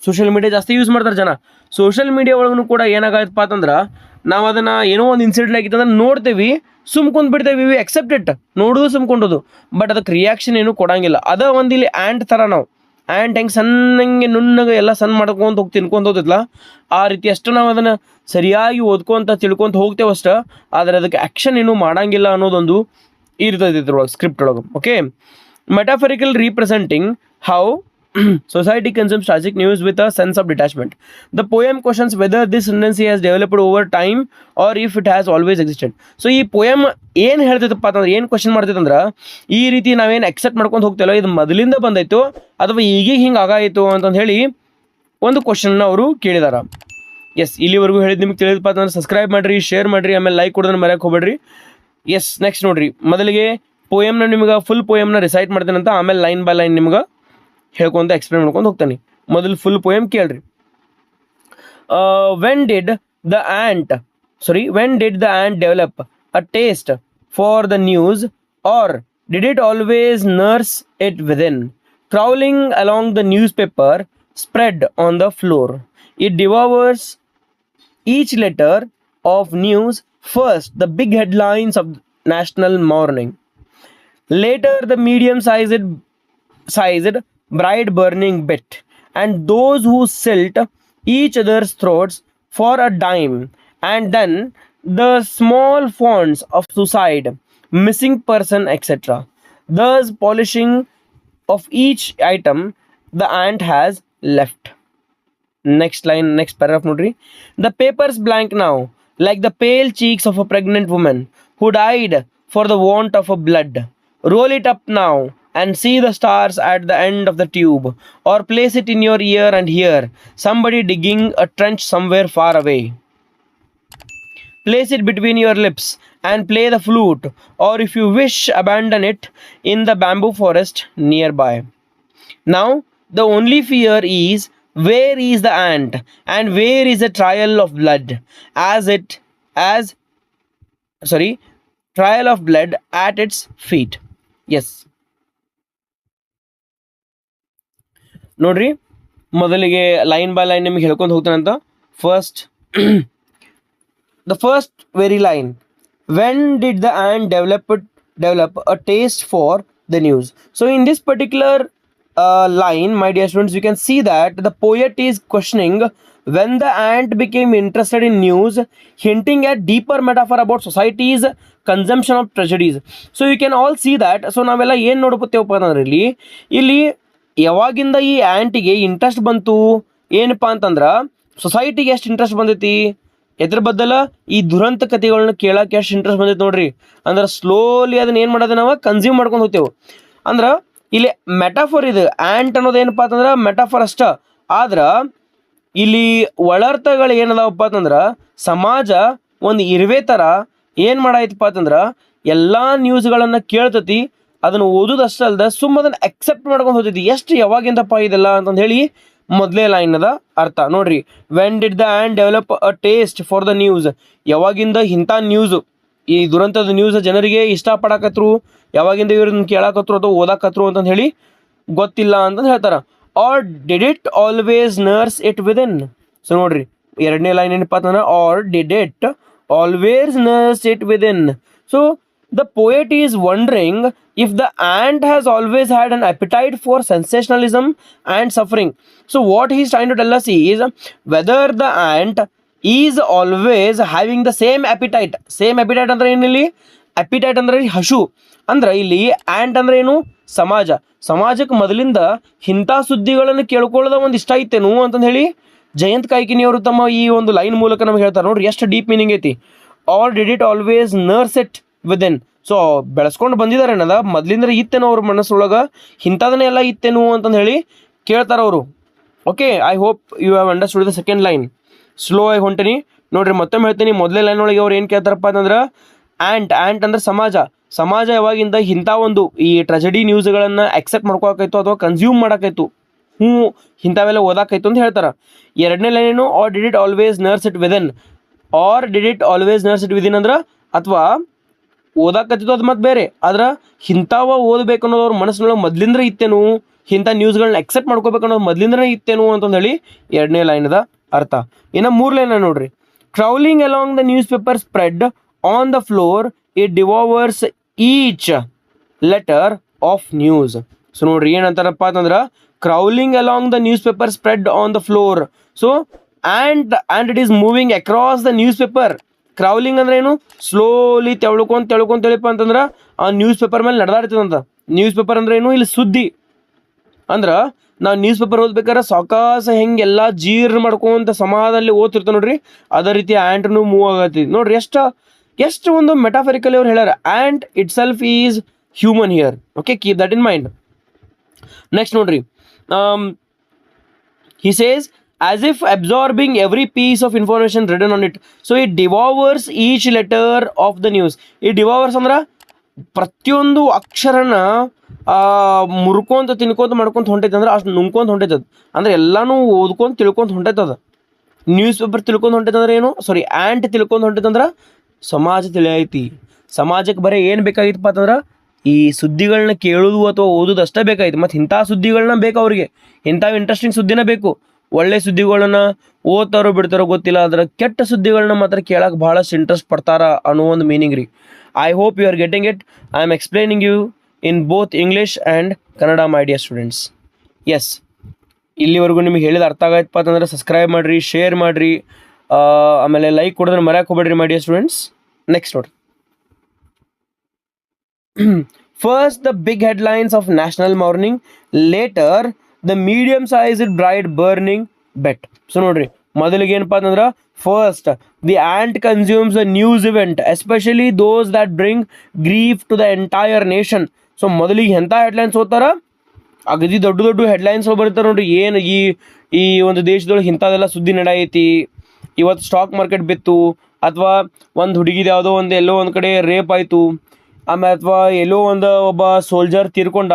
ಸೋಷಿಯಲ್ ಮೀಡಿಯಾ ಜಾಸ್ತಿ ಯೂಸ್ ಮಾಡ್ತಾರೆ ಜನ. ಸೋಷಿಯಲ್ ಮೀಡಿಯಾ ಒಳಗೂ ಕೂಡ ಏನಾಗತ್ತಪ್ಪ ಅಂತಂದ್ರೆ ನಾವು ಅದನ್ನು ಏನೋ ಒಂದು ಇನ್ಸಿಡೆಂಟ್ ಆಗಿತ್ತು ಅಂದ್ರೆ ನೋಡ್ತೇವೆ, ಸುಮ್ಕೊಂಡು ಬಿಡ್ತೇವೆ, ವಿ ಅಕ್ಸೆಪ್ಟ್ ಇಟ್, ನೋಡೋದು ಸುಮ್ಕೊಂಡೋದು, ಬಟ್ ಅದಕ್ಕೆ ರಿಯಾಕ್ಷನ್ ಏನು ಕೊಡೋಂಗಿಲ್ಲ. ಅದ ಒಂದು ಇಲ್ಲಿ ಆ್ಯಂಟ್ ಥರ ನಾವು ಆ್ಯಂಟ್ ಹೆಂಗೆ ಸಣ್ಣಂಗೆ ನುಣ್ಣಗೆ ಎಲ್ಲ ಸಣ್ಣ ಮಾಡ್ಕೊಂತ ಹೋಗಿ ತಿನ್ಕೊಂತ ಹೋಗ್ತಿದ್ಲ ಆ ರೀತಿ ಅಷ್ಟು ನಾವು ಅದನ್ನು ಸರಿಯಾಗಿ ಓದ್ಕೊಂತ ತಿಳ್ಕೊಂತ ಹೋಗ್ತೇವೆ ಅಷ್ಟು, ಆದರೆ ಅದಕ್ಕೆ ಆ್ಯಕ್ಷನ್ ಇನ್ನೂ ಮಾಡಂಗಿಲ್ಲ ಅನ್ನೋದೊಂದು ಇರ್ತದೆ ಇದ್ರೊಳಗೆ ಸ್ಕ್ರಿಪ್ಟ್ ಒಳಗೆ. Okay, metaphorical representing how society consumes tragic news with a sense of detachment. The poem questions whether this tendency has developed over time or if it has always existed. So ಈ poem ಏನು ಹೇಳ್ತೈತಪ್ಪ ಅಂತಂದ್ರೆ, ಏನು question ಮಾಡ್ತೈತೆ ಅಂದ್ರೆ, ಈ ರೀತಿ ನಾವೇನು accept ಮಾಡ್ಕೊಂಡು ಹೋಗ್ತೇವಲ್ಲ ಇದು ಮೊದಲಿಂದ ಬಂದೈತೋ ಅಥವಾ ಈಗೀಗ ಹಿಂಗೆ ಆಗಾಯಿತು ಅಂತಂದು ಹೇಳಿ ಒಂದು ಕ್ವಶನ್ನ ಅವರು ಕೇಳಿದಾರ. ಎಸ್, ಇಲ್ಲಿವರೆಗೂ ಹೇಳಿದ್ದು ನಿಮ್ಗೆ ತಿಳಿದಪ್ಪ ಅಂತಂದ್ರೆ ಸಬ್ಸ್ಕ್ರೈಬ್ ಮಾಡಿರಿ, ಶೇರ್ ಮಾಡಿರಿ, ಆಮೇಲೆ ಲೈಕ್ ಕೊಡೋದನ್ನ ಮರೆಯೋಕೆ ಹೋಗ್ಬೇಡ್ರಿ. ಎಸ್, ನೆಕ್ಸ್ಟ್ ನೋಡಿರಿ, ಮೊದಲಿಗೆ ಪೋಯಮ್ನ ನಿಮ್ಗೆ ಫುಲ್ ಪೋಯಮ್ನ ರಿಸೈಟ್ ಮಾಡ್ತೇನಂತ, ಆಮೇಲೆ ಲೈನ್ ಬೈ ಲೈನ್ ನಿಮ್ಗೆ ಹೇಳ್ಕೊಂತ ಎಕ್ಸ್ಪ್ಲೇನ್ ಮಾಡ್ಕೊಂಡು ಹೋಗ್ತಾನೆ. ಮೊದಲು ಫುಲ್ ಪೋಯಮ್ ಕೇಳ್ರಿ. When did the ant develop a taste for the news or did it always nurse it within? Crawling along the newspaper spread on the floor, it devours each letter of news. First, the big headlines of national mourning. Later, the medium-sized bride burning bit, and those who slit each other's throats for a dime. And then the small fonts of suicide, missing person, etc. Thus, polishing of each item the ant has left. Next line, next paragraph nodri. The paper's blank now, like the pale cheeks of a pregnant woman who died for the want of a blood. Roll it up now and see the stars at the end of the tube, or place it in your ear and hear somebody digging a trench somewhere far away. Place it between your lips and play the flute, or if you wish, abandon it in the bamboo forest nearby. Now, the only fear is, where is the ant and where is the trial of blood trial of blood at its feet? Yes. ನೋಡ್ರಿ, ಮೊದಲಿಗೆ line by line ನಿಮಗೆ ಹೇಳ್ಕೊಂಡು ಹೋಗ್ತಾನಂತ. First, the first very line, when did the ant develop a taste for the news? So in this particular line, my dear students, you can see that the poet is questioning when the ant became interested in news, hinting at deeper metaphor about society's consumption of tragedies. So you can all see that. So ನಾವೆಲ್ಲ ಏನು ನೋಡ್ಬೋತೇವಪ್ಪ ಅಂದ್ರೆ ಇಲ್ಲಿ ಯಾವಾಗಿಂದ ಈ ಆ್ಯಂಟಿಗೆ interest ಬಂತು ಏನಪ್ಪ ಅಂತಂದ್ರೆ, ಸೊಸೈಟಿಗೆ ಎಷ್ಟು ಇಂಟ್ರೆಸ್ಟ್ ಬಂದೈತಿ, ಎದ್ರ ಬದ್ದಲ ಈ ದುರಂತ ಕಥೆಗಳನ್ನ ಕೇಳಕ್ಕೆ ಎಷ್ಟು ಇಂಟ್ರೆಸ್ಟ್ ಬಂದೈತಿ ನೋಡ್ರಿ. ಅಂದ್ರೆ ಸ್ಲೋಲಿ ಅದನ್ನ ಏನು ಮಾಡೋದು, ನಾವು ಕನ್ಸ್ಯೂಮ್ ಮಾಡ್ಕೊಂಡು ಹೋಗ್ತೇವೆ. ಅಂದ್ರೆ ಇಲ್ಲಿ ಮೆಟಾಫರ್ ಇದು, ಆ್ಯಂಟ್ ಅನ್ನೋದು ಏನಪ್ಪ ಅಂತಂದ್ರೆ ಮೆಟಾಫರ್ ಅಷ್ಟ. ಆದ್ರೆ ಇಲ್ಲಿ ಒಳರ್ಥಗಳು ಏನದಾವಪ್ಪ ಅಂತಂದ್ರೆ, ಸಮಾಜ ಒಂದು ಇರುವೆ ಥರ ಏನು ಮಾಡಾಯ್ತಪ್ಪ ಅಂತಂದ್ರೆ ಎಲ್ಲ ನ್ಯೂಸ್ಗಳನ್ನು ಕೇಳ್ತತಿ, ಅದನ್ನು ಓದೋದಷ್ಟೇ ಅಲ್ದ ಸುಮ್ಮ ಅದನ್ನು ಅಕ್ಸೆಪ್ಟ್ ಮಾಡ್ಕೊಂಡು ಹೋಗ್ತೈತಿ. ಎಷ್ಟು ಯಾವಾಗಿಂದಪ್ಪ ಇದೆಲ್ಲ ಅಂತಂದು ಹೇಳಿ ಮೊದಲೇ ಲೈನ್ ಅದ ಅರ್ಥ ನೋಡ್ರಿ. When did the ant develop a taste for the news, ಯಾವಾಗಿಂದ ಇಂಥ ನ್ಯೂಸು, ಈ ದುರಂತದ ನ್ಯೂಸ್ ಜನರಿಗೆ ಇಷ್ಟಪಡಕತ್ರು, ಯಾವಾಗಿಂದ ಇವ್ರನ್ನ ಕೇಳಾಕತ್ರು ಅಥವಾ ಓದಾಕತ್ರು ಅಂತಂದು ಹೇಳಿ ಗೊತ್ತಿಲ್ಲ ಅಂತಂದು ಹೇಳ್ತಾರೆ. R did it always nurse it within? So ನೋಡ್ರಿ, ಎರಡನೇ ಲೈನ್ ಏನಪ್ಪ ಅಂತಂದ್ರೆ, R did it always nurse it within. So the poet is wondering if the ant has always had an appetite for sensationalism and suffering. So what he's trying to tell us is whether the ant is always having the same appetite. ಅಂದ್ರೆ ಏನಿಲ್ಲಿ appetite ಅಂದ್ರೆ ಹಶು. ಅಂದ್ರೆ ಇಲ್ಲಿ ant ಅಂದ್ರೆ ಏನು, ಸಮಾಜಕ್ಕೆ ಮೊದಲಿಂದ ಇಂಥ ಸುದ್ದಿಗಳನ್ನು ಕೇಳ್ಕೊಳ್ಳೋದ ಒಂದು ಇಷ್ಟ ಐತೇನು ಅಂತಂದು ಹೇಳಿ ಜಯಂತ್ ಕಾಯ್ಕಿನಿ ಅವರು ತಮ್ಮ ಈ ಒಂದು ಲೈನ್ ಮೂಲಕ ನಮ್ಗೆ ಹೇಳ್ತಾರೆ. ನೋಡ್ರಿ ಎಷ್ಟು ಡೀಪ್ ಮೀನಿಂಗ್ ಐತಿ. R did it always nurse it within? So ಬೆಳೆಸ್ಕೊಂಡು ಬಂದಿದ್ದಾರೆ ಅನ್ನೋದ ಮೊದಲಿಂದ ಇತ್ತೇನೋ ಅವ್ರ ಮನಸ್ಸೊಳಗೆ, ಇಂಥದನ್ನೇ ಎಲ್ಲ ಇತ್ತೇನು ಅಂತಂದು ಹೇಳಿ ಕೇಳ್ತಾರೆ ಅವರು. Okay, I hope you have understood the second line. Slow ಆಗಿ ಹೊಂಟೀನಿ ನೋಡ್ರಿ, ಮತ್ತೊಮ್ಮೆ ಹೇಳ್ತೀನಿ. ಮೊದಲೇ ಲೈನ್ ಒಳಗೆ ಅವ್ರು ಏನು ಕೇಳ್ತಾರಪ್ಪ ಅಂತಂದ್ರೆ, ಆ್ಯಂಟ್ ಅಂದ್ರೆ ಸಮಾಜ ಯಾವಾಗಿಂದ ಇಂಥ ಒಂದು ಈ ಟ್ರೆಜಡಿ ನ್ಯೂಸ್ಗಳನ್ನು ಅಕ್ಸೆಪ್ಟ್ ಮಾಡ್ಕೊಳಕಾಯ್ತು ಅಥವಾ ಕನ್ಸ್ಯೂಮ್ ಮಾಡೋಕ್ಕಾಯ್ತು, ಇಂಥವೆಲ್ಲ ಓದಾಕಾಯ್ತು ಅಂತ ಹೇಳ್ತಾರೆ. ಎರಡನೇ ಲೈನ್ ಏನು, R did it always nurse it within? R did it always nurse it within ಅಂದ್ರೆ ಅಥವಾ ಓದಾಕತ್ತಿತ್ತು ಅದು ಮತ್ತೆ ಬೇರೆ, ಆದ್ರೆ ಇಂಥವ ಓದಬೇಕು ಅನ್ನೋದು ಅವ್ರ ಮನಸ್ಸಿನೊಳಗೆ ಮೊದಲಿಂದ ಇತ್ತೇನು, ಇಂಥ ನ್ಯೂಸ್ಗಳನ್ನ ಅಕ್ಸೆಪ್ಟ್ ಮಾಡ್ಕೋಬೇಕು ಅನ್ನೋದು ಮೊದಲಿಂದನೇ ಇತ್ತೇನು ಅಂತಂದು ಹೇಳಿ ಎರಡನೇ ಲೈನದ ಅರ್ಥ. ಇನ್ನು ಮೂರು ಲೈನ್ ನೋಡ್ರಿ, crawling along the newspaper spread on the floor, it devours each letter of news. So ನೋಡ್ರಿ ಏನಂತಾರಪ್ಪ ಅಂತಂದ್ರೆ, crawling along the newspaper spread on the floor. So and it is moving across the newspaper. ಕ್ರೌಲಿಂಗ್ ಅಂದ್ರೆ ಏನು, slowly ತೆಳಪ್ಪ ಅಂತಂದ್ರೆ ಆ news paper ಮೇಲೆ ನಡೆದಾಡ್ತದಂತ. News paper ಅಂದ್ರೆ ಏನು, ಇಲ್ಲಿ ಸುದ್ದಿ ಅಂದ್ರೆ ನಾವು ನ್ಯೂಸ್ ಪೇಪರ್ ಓದ್ಬೇಕಾದ್ರೆ ಸಾವಕಾಶ ಹೆಂಗೆ ಎಲ್ಲ ಜೀರ್ಣ ಮಾಡ್ಕೊಂತ ಸಮಾಧಾನದಲ್ಲಿ ಓದ್ತಿರ್ತಾವೆ ನೋಡ್ರಿ, ಅದೇ ರೀತಿ ಆ್ಯಂಟ್ನು ಮೂವ್ ಆಗತ್ತಿ ನೋಡ್ರಿ. ಎಷ್ಟು ಒಂದು ಮೆಟಾಫರಿಕಲಿ ಅವ್ರು ಹೇಳ್ಯಾರ. Ant it self is human here. Okay, keep that in mind. Next ನೋಡ್ರಿ, he says as if absorbing every piece of information written on it, so it devours each letter of the news. It devours ಅಂದ್ರೆ ಪ್ರತಿಯೊಂದು ಅಕ್ಷರನ ಮುರ್ಕೊಂತ ತಿನ್ಕೊಂತ ಮಾಡ್ಕೊಂತ ಹೊಂಟೈತೆ ಅಂದ್ರೆ ಅಷ್ಟು ನುಂಗ್ಕೊಂತ ಹೊಂಟೈತದ ಅಂದ್ರೆ ಎಲ್ಲಾನು ಓದ್ಕೊಂತ ತಿಳ್ಕೊಂತ ಹೊಂಟೈತದ. News paper ತಿಳ್ಕೊಂತ ಹೊಂಟೈತಂದ್ರೆ ಏನು, ಸಾರಿ ant ತಿಳ್ಕೊಂತ ಹೊಂಟೈತಂದ್ರೆ ಸಮಾಜ ತಿಳಿಯೈತಿ. ಸಮಾಜಕ್ಕೆ ಬರೀ ಏನು ಬೇಕಾಗಿತ್ತಪ್ಪ ಅಂತಂದ್ರೆ ಈ ಸುದ್ದಿಗಳನ್ನ ಕೇಳೋದು ಅಥವಾ ಓದೋದು ಅಷ್ಟೇ ಬೇಕಾಯ್ತು. ಮತ್ತು ಇಂಥ ಸುದ್ದಿಗಳನ್ನ ಬೇಕು ಅವ್ರಿಗೆ, ಇಂಥವು ಇಂಟ್ರೆಸ್ಟಿಂಗ್ ಸುದ್ದಿನ ಬೇಕು. ಒಳ್ಳೆ ಸುದ್ದಿಗಳನ್ನ ಓದ್ತಾರೋ ಬಿಡ್ತಾರೋ ಗೊತ್ತಿಲ್ಲ, ಅದರ ಕೆಟ್ಟ ಸುದ್ದಿಗಳನ್ನ ಮಾತ್ರ ಕೇಳಕ್ಕೆ ಭಾಳಷ್ಟು ಇಂಟ್ರೆಸ್ಟ್ ಪಡ್ತಾರ ಅನ್ನೋ ಒಂದು ಮೀನಿಂಗ್ ರೀ. I hope you are getting it. I am explaining you in both English and Kannada my dear students. Yes, ಇಲ್ಲಿವರೆಗೂ ನಿಮಗೆ ಹೇಳಿದ ಅರ್ಥ ಆಗೈತಪ್ಪ ಅಂತಂದ್ರೆ ಸಬ್ಸ್ಕ್ರೈಬ್ ಮಾಡಿರಿ, ಶೇರ್ ಮಾಡಿರಿ, ಆಮೇಲೆ ಲೈಕ್ ಕೊಡೋದ್ರೆ ಮರ್ಯಾಕೆ ಹೋಗ್ಬೇಡ್ರಿ ಮೈ ಡಿಯರ್ ಸ್ಟೂಡೆಂಟ್ಸ್. ನೆಕ್ಸ್ಟ್ ನೋಡಿ, first the big headlines of national mourning, later the medium sized bride burning bet. So ನೋಡ್ರಿ, ಮೊದಲಿಗೆ ಏನಪ್ಪ ಅಂತಂದ್ರೆ first the ant consumes a news event, especially those that bring grief to the entire nation. So ಮೊದಲಿಗೆ ಎಂಥ headlines ಓದ್ತಾರ, ಅಗದಿ ದೊಡ್ಡ headlines ಬರ್ತಾರೆ ನೋಡ್ರಿ. ಏನು ಈ ಒಂದು ದೇಶದೊಳಗೆ ಇಂಥದ್ದೆಲ್ಲ ಸುದ್ದಿ ನಡೆಯೈತಿ, ಇವತ್ತು ಸ್ಟಾಕ್ ಮಾರ್ಕೆಟ್ ಬಿತ್ತು, ಅಥವಾ ಒಂದು ಹುಡುಗಿದು ಯಾವುದೋ ಒಂದು ಎಲ್ಲೋ ಒಂದು ಕಡೆ ರೇಪ್ ಆಯಿತು, ಆಮೇಲೆ ಅಥವಾ ಎಲ್ಲೋ ಒಬ್ಬ ಸೋಲ್ಜರ್ ತೀರ್ಕೊಂಡ,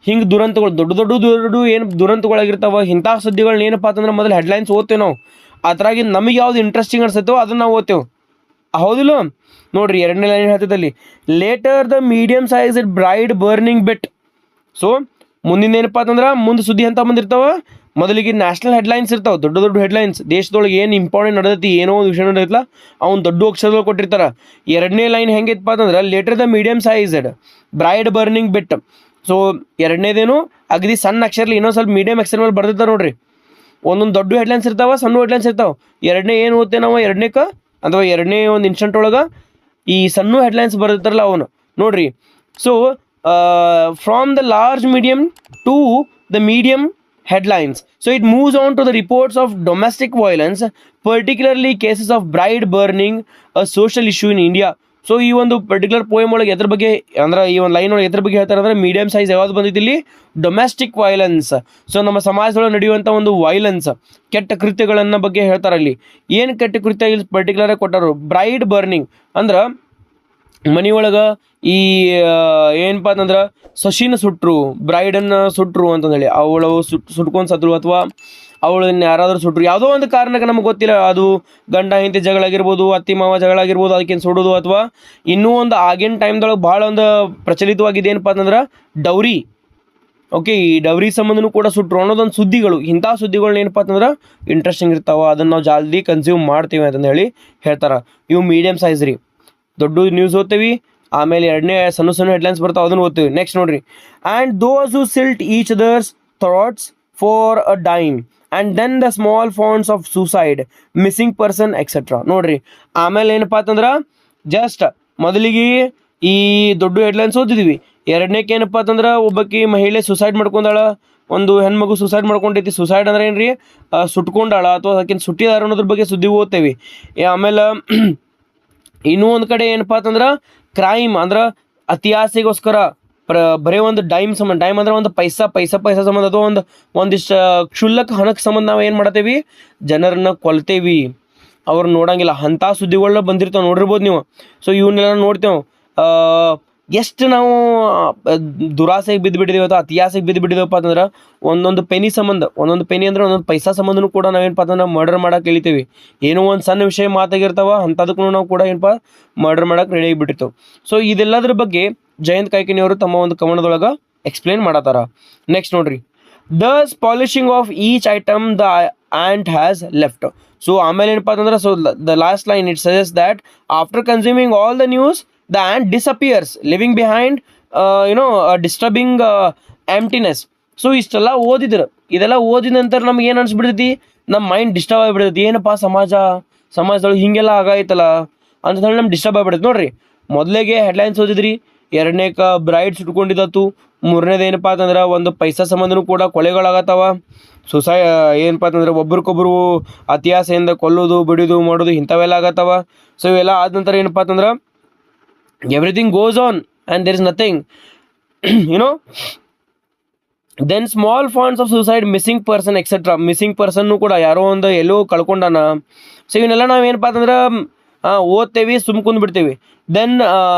ಹಿಂಗೆ ದುರಂತಗಳು ದೊಡ್ಡ ಏನು ದುರಂತಗಳಾಗಿರ್ತಾವ. ಇಂಥ ಸುದ್ದಿಗಳನ್ನ ಏನಪ್ಪ ಅಂತಂದ್ರೆ ಮೊದಲು ಹೆಡ್ಲೈನ್ಸ್ ಓದ್ತೇವೆ ನಾವು. ಅದ್ರಾಗಿ ನಮಗೆ ಯಾವ್ದು ಇಂಟ್ರೆಸ್ಟಿಂಗ್ ಅನ್ಸುತ್ತೋ ಅದನ್ನು ನಾವು ಓದ್ತೇವೆ, ಹೌದಿಲ್ಲ? ನೋಡ್ರಿ, ಎರಡನೇ ಲೈನ್ ಹೇಳ್ತಿದ್ದಲ್ಲಿ later the medium size bride burning bit. So ಮುಂದಿನ ಏನಪ್ಪ ಅಂತಂದ್ರೆ ಮುಂದೆ ಸುದ್ದಿ ಅಂತ ಬಂದಿರ್ತಾವ. ಮೊದಲಿಗೆ ನ್ಯಾಷನಲ್ ಹೆಡ್ಲೈನ್ಸ್ ಇರ್ತಾವೆ, ದೊಡ್ಡ ಹೆಡ್ಲೈನ್ಸ್, ದೇಶದೊಳಗೆ ಏನು ಇಂಪಾರ್ಟೆಂಟ್ ನಡೆದೈತಿ, ಏನೋ ಒಂದು ವಿಷಯ ನಡೆಯತ್ತಲ್ಲ ಅವ್ನು ದೊಡ್ಡ ಅಕ್ಷರದಲ್ಲಿ ಕೊಟ್ಟಿರ್ತಾರೆ. ಎರಡನೇ ಲೈನ್ ಹೆಂಗೈತಪ್ಪ ಅಂತಂದ್ರೆ later the medium sized bride burning bit. So ಎರಡನೇದೇನು ಅಗದಿ ಸಣ್ಣ ಅಕ್ಷರಲ್ಲಿ ಇನ್ನೊಂದು ಸ್ವಲ್ಪ ಮೀಡಿಯಮ್ ಅಕ್ಷರ ಮೇಲೆ ಬರ್ದಿರ್ತಾರೆ ನೋಡ್ರಿ. ಒಂದೊಂದು ದೊಡ್ಡ ಹೆಡ್ಲೈನ್ಸ್ ಇರ್ತಾವ, ಸಣ್ಣ ಹೆಡ್ಲೈನ್ಸ್ ಇರ್ತಾವೆ. ಎರಡನೇ ಏನು ಓದ್ತೇವೆ ನಾವು, ಎರಡನೇ ಒಂದು ಇನ್ಸ್ಟೆಂಟ್ ಒಳಗೆ ಈ ಸಣ್ಣ ಹೆಡ್ಲೈನ್ಸ್ ಬರ್ದಿರ್ತಾರಲ್ಲ ಅವನು ನೋಡ್ರಿ. So from the large medium to the medium headlines, so it moves on to the reports of domestic violence, particularly cases of bride burning, a social issue in India. So ಈ ಒಂದು particular poem ಒಳಗೆ ಎದ್ರ ಬಗ್ಗೆ ಅಂದ್ರೆ ಈ ಒಂದು line ಒಳಗೆ ಎದ್ರ ಬಗ್ಗೆ ಹೇಳ್ತಾರೆ ಅಂದರೆ ಮೀಡಿಯಮ್ ಸೈಜ್ ಯಾವ್ದು ಬಂದಿತ್ತು ಇಲ್ಲಿ, ಡೊಮೆಸ್ಟಿಕ್ ವೈಲೆನ್ಸ್. ಸೊ ನಮ್ಮ ಸಮಾಜದೊಳಗೆ ನಡೆಯುವಂಥ ಒಂದು ವೈಲೆನ್ಸ್, ಕೆಟ್ಟ ಕೃತ್ಯಗಳನ್ನು ಬಗ್ಗೆ ಹೇಳ್ತಾರೆ. ಅಲ್ಲಿ ಏನು ಕೆಟ್ಟ ಕೃತ್ಯ ಇಲ್ಲಿ ಪರ್ಟಿಕ್ಯುಲರಾಗಿ ಕೊಟ್ಟರು, ಬ್ರೈಡ್ ಬರ್ನಿಂಗ್ ಅಂದ್ರೆ ಮನೆಯೊಳಗೆ ಈ ಏನಪ್ಪ ಅಂತಂದ್ರೆ ಸೊಸಿನ ಸುಟ್ಟರು, ಬ್ರೈಡನ್ನು ಸುಟ್ಟರು ಅಂತಂದೇಳಿ, ಅವಳು ಸುಟ್ಕೊಂಡು ಸತ್ರು, ಅಥವಾ ಅವಳನ್ನ ಯಾರಾದರೂ ಸುಟ್ಟರು, ಯಾವುದೋ ಒಂದು ಕಾರಣಕ್ಕೆ ನಮಗೆ ಗೊತ್ತಿಲ್ಲ, ಅದು ಗಂಡ ಹೆಂಡತಿ ಜಗಳ ಆಗಿರ್ಬೋದು, ಅತ್ತಿ ಮಾವ ಜಗಳ ಆಗಿರ್ಬೋದು, ಅದಕ್ಕೇನು ಸುಡೋದು, ಅಥವಾ ಇನ್ನೂ ಒಂದು ಆಗಿನ ಟೈಮ್ದೊಳಗೆ ಭಾಳ ಒಂದು ಪ್ರಚಲಿತವಾಗಿದೆ ಏನಪ್ಪ ಅಂತಂದ್ರೆ ಡೌರಿ. ಓಕೆ, ಈ ಡೌರಿ ಸಂಬಂಧನೂ ಕೂಡ ಸುಟ್ಟರು ಅನ್ನೋದೊಂದು ಸುದ್ದಿಗಳು. ಇಂಥ ಸುದ್ದಿಗಳನ್ನ ಏನಪ್ಪ ಅಂತಂದ್ರೆ ಇಂಟ್ರೆಸ್ಟಿಂಗ್ ಇರ್ತಾವೆ, ಅದನ್ನು ನಾವು ಜಲ್ದಿ ಕನ್ಸ್ಯೂಮ್ ಮಾಡ್ತೀವಿ ಅಂತಂದು ಹೇಳಿ ಹೇಳ್ತಾರೆ. ಇವು ಮೀಡಿಯಮ್ ಸೈಜ್ ರೀ. ದೊಡ್ಡ ನ್ಯೂಸ್ ಓದ್ತೀವಿ, ಆಮೇಲೆ ಎರಡನೇ ಸಣ್ಣ ಹೆಡ್ಲೈನ್ಸ್ ಬರ್ತಾವೆ, ಅದನ್ನು ಓದ್ತೀವಿ. ನೆಕ್ಸ್ಟ್ ನೋಡ್ರಿ, and those who sift each others thoughts for a dime and then the small fonts of suicide, missing person etcetera. ನೋಡ್ರಿ, ಆಮೇಲೆ ಏನಪ್ಪ ಅಂತಂದ್ರೆ ಜಸ್ಟ್ ಮೊದಲಿಗೆ ಈ ದೊಡ್ಡ ಹೆಡ್ಲೈನ್ಸ್ ಓದಿದ್ವಿ. ಎರಡನೇಕ್ಕೆ ಏನಪ್ಪ ಅಂತಂದ್ರೆ ಒಬ್ಬಾಕಿ ಮಹಿಳೆ ಸುಸೈಡ್ ಮಾಡ್ಕೊಂಡಾಳ, ಒಂದು ಹೆಣ್ಮಗು ಸುಸೈಡ್ ಮಾಡ್ಕೊಂಡೈತಿ. ಸುಸೈಡ್ ಅಂದ್ರೆ ಏನು ರೀ, ಸುಟ್ಕೊಂಡಾಳ ಅಥವಾ ಅದಕ್ಕಿಂತ ಸುಟ್ಟಿದಾರ ಅನ್ನೋದ್ರ ಬಗ್ಗೆ ಸುದ್ದಿ ಓದ್ತೇವೆ. ಆಮೇಲೆ ಇನ್ನೂ ಒಂದು ಕಡೆ ಏನಪ್ಪ ಅಂತಂದ್ರೆ ಕ್ರೈಮ್ ಅಂದ್ರೆ ಅತಿಯಾಸೆಗೋಸ್ಕರ ಬರೀ ಒಂದು ಡೈಮ್ ಅಂದ್ರೆ ಒಂದು ಪೈಸಾ ಸಂಬಂಧ, ಅಥವಾ ಒಂದಿಷ್ಟು ಕ್ಷುಲ್ಲಕ ಹಣಕ್ಕೆ ಸಂಬಂಧ ನಾವು ಏನು ಮಾಡ್ತೇವೆ, ಜನರನ್ನ ಕೊಲ್ತೇವಿ, ಅವ್ರು ನೋಡಂಗಿಲ್ಲ. ಅಂಥ ಸುದ್ದಿಗಳನ್ನ ಬಂದಿರ್ತಾವೆ, ನೋಡಿರ್ಬೋದು ನೀವು. ಸೊ ಇವನ್ನೆಲ್ಲ ನೋಡ್ತೇವೆ. ಎಷ್ಟು ನಾವು ದುರಾಸೆಗೆ ಬಿದ್ದುಬಿಟ್ಟಿದ್ದೇವೆ ಅಥವಾ ಅತಿಯಾಸೆಗೆ ಬಿದ್ದುಬಿಟ್ಟಿದ್ದೇವಪ್ಪ ಅಂತಂದ್ರೆ ಒಂದೊಂದು ಪೆನಿ ಅಂದ್ರೆ ಒಂದೊಂದು ಪೈಸಾ ಸಂಬಂಧನೂ ಕೂಡ ನಾವೇನಪ್ಪ ಅಂತಂದ್ರೆ ಮರ್ಡರ್ ಮಾಡೋಕೆ ಹೇಳ್ತೀವಿ. ಏನೋ ಒಂದು ಸಣ್ಣ ವಿಷಯ ಮಾತಾಗಿರ್ತಾವ, ಅಂಥದಕ್ಕೂ ನಾವು ಕೂಡ ಏನಪ್ಪ ಮರ್ಡರ್ ಮಾಡೋಕೆ ರೆಡಿ ಆಗಿಬಿಟ್ಟಿರ್ತೇವೆ. ಸೊ ಇದೆಲ್ಲದ್ರ ಬಗ್ಗೆ ಜಯಂತ್ ಕಾಯ್ಕಿಣಿಯವರು ತಮ್ಮ ಒಂದು ಕವನದೊಳಗೆ ಎಕ್ಸ್ಪ್ಲೇನ್ ಮಾಡತ್ತಾರ. ನೆಕ್ಸ್ಟ್ ನೋಡ್ರಿ, thus polishing of each item the ant has left. So ಆಮೇಲೆ ಏನಪ್ಪ ಅಂತಂದ್ರೆ, so the last line it suggest that after consuming all the news the ant disappears, leaving behind a disturbing emptiness. So ಇಷ್ಟೆಲ್ಲ ಇದೆಲ್ಲ ಓದಿದ ನಂತರ ನಮ್ಗೆ ಏನು ಅನ್ಸ್ಬಿಡ್ತೈತಿ, ನಮ್ಮ ಮೈಂಡ್ ಡಿಸ್ಟರ್ಬ್ ಆಗಿಬಿಡ್ತೈತಿ. ಏನಪ್ಪ ಸಮಾಜದೊಳಗೆ ಹಿಂಗೆಲ್ಲ ಆಗೈತಲ್ಲ ಅಂತ ಹೇಳಿ ನಮ್ಗೆ ಡಿಸ್ಟರ್ಬ್ ಆಗಿಬಿಡ್ತೈತಿ. ನೋಡ್ರಿ, ಮೊದಲಿಗೆ ಹೆಡ್ಲೈನ್ಸ್ ಓದಿದ್ರಿ, ಎರಡನೇಕ ಬ್ರೈಡ್ ಸುಟ್ಕೊಂಡಿದ್ದತ್ತು, ಮೂರನೇದು ಏನಪ್ಪ ಅಂತಂದ್ರೆ ಒಂದು ಪೈಸಾ ಸಂಬಂಧನೂ ಕೂಡ ಕೊಲೆಗಳಾಗತ್ತವ, ಏನಪ್ಪ ಅಂತಂದ್ರೆ ಒಬ್ರಿಗೊಬ್ರು ಅತಿಯಾಸೆಯಿಂದ ಕೊಲ್ಲೋದು ಬಿಡೋದು ಮಾಡೋದು ಇಂಥವೆಲ್ಲ ಆಗತ್ತವ. ಸೊ ಇವೆಲ್ಲ ಆದ ನಂತರ ಏನಪ್ಪ ಅಂತಂದ್ರೆ everything goes on and there is nothing you know. Then small fonts of suicide, missing person etcetera. Missing ಪರ್ಸನ್ನು ಕೂಡ ಯಾರೋ ಒಂದು ಎಲ್ಲೋ ಕಳ್ಕೊಂಡಾನ. ಸೊ ಇವನ್ನೆಲ್ಲ ನಾವು ಏನಪ್ಪ ಅಂತಂದ್ರೆ ಓದ್ತೇವೆ, ಸುಮ್ಕೊಂಡ್ ಬಿಡ್ತೇವೆ. Then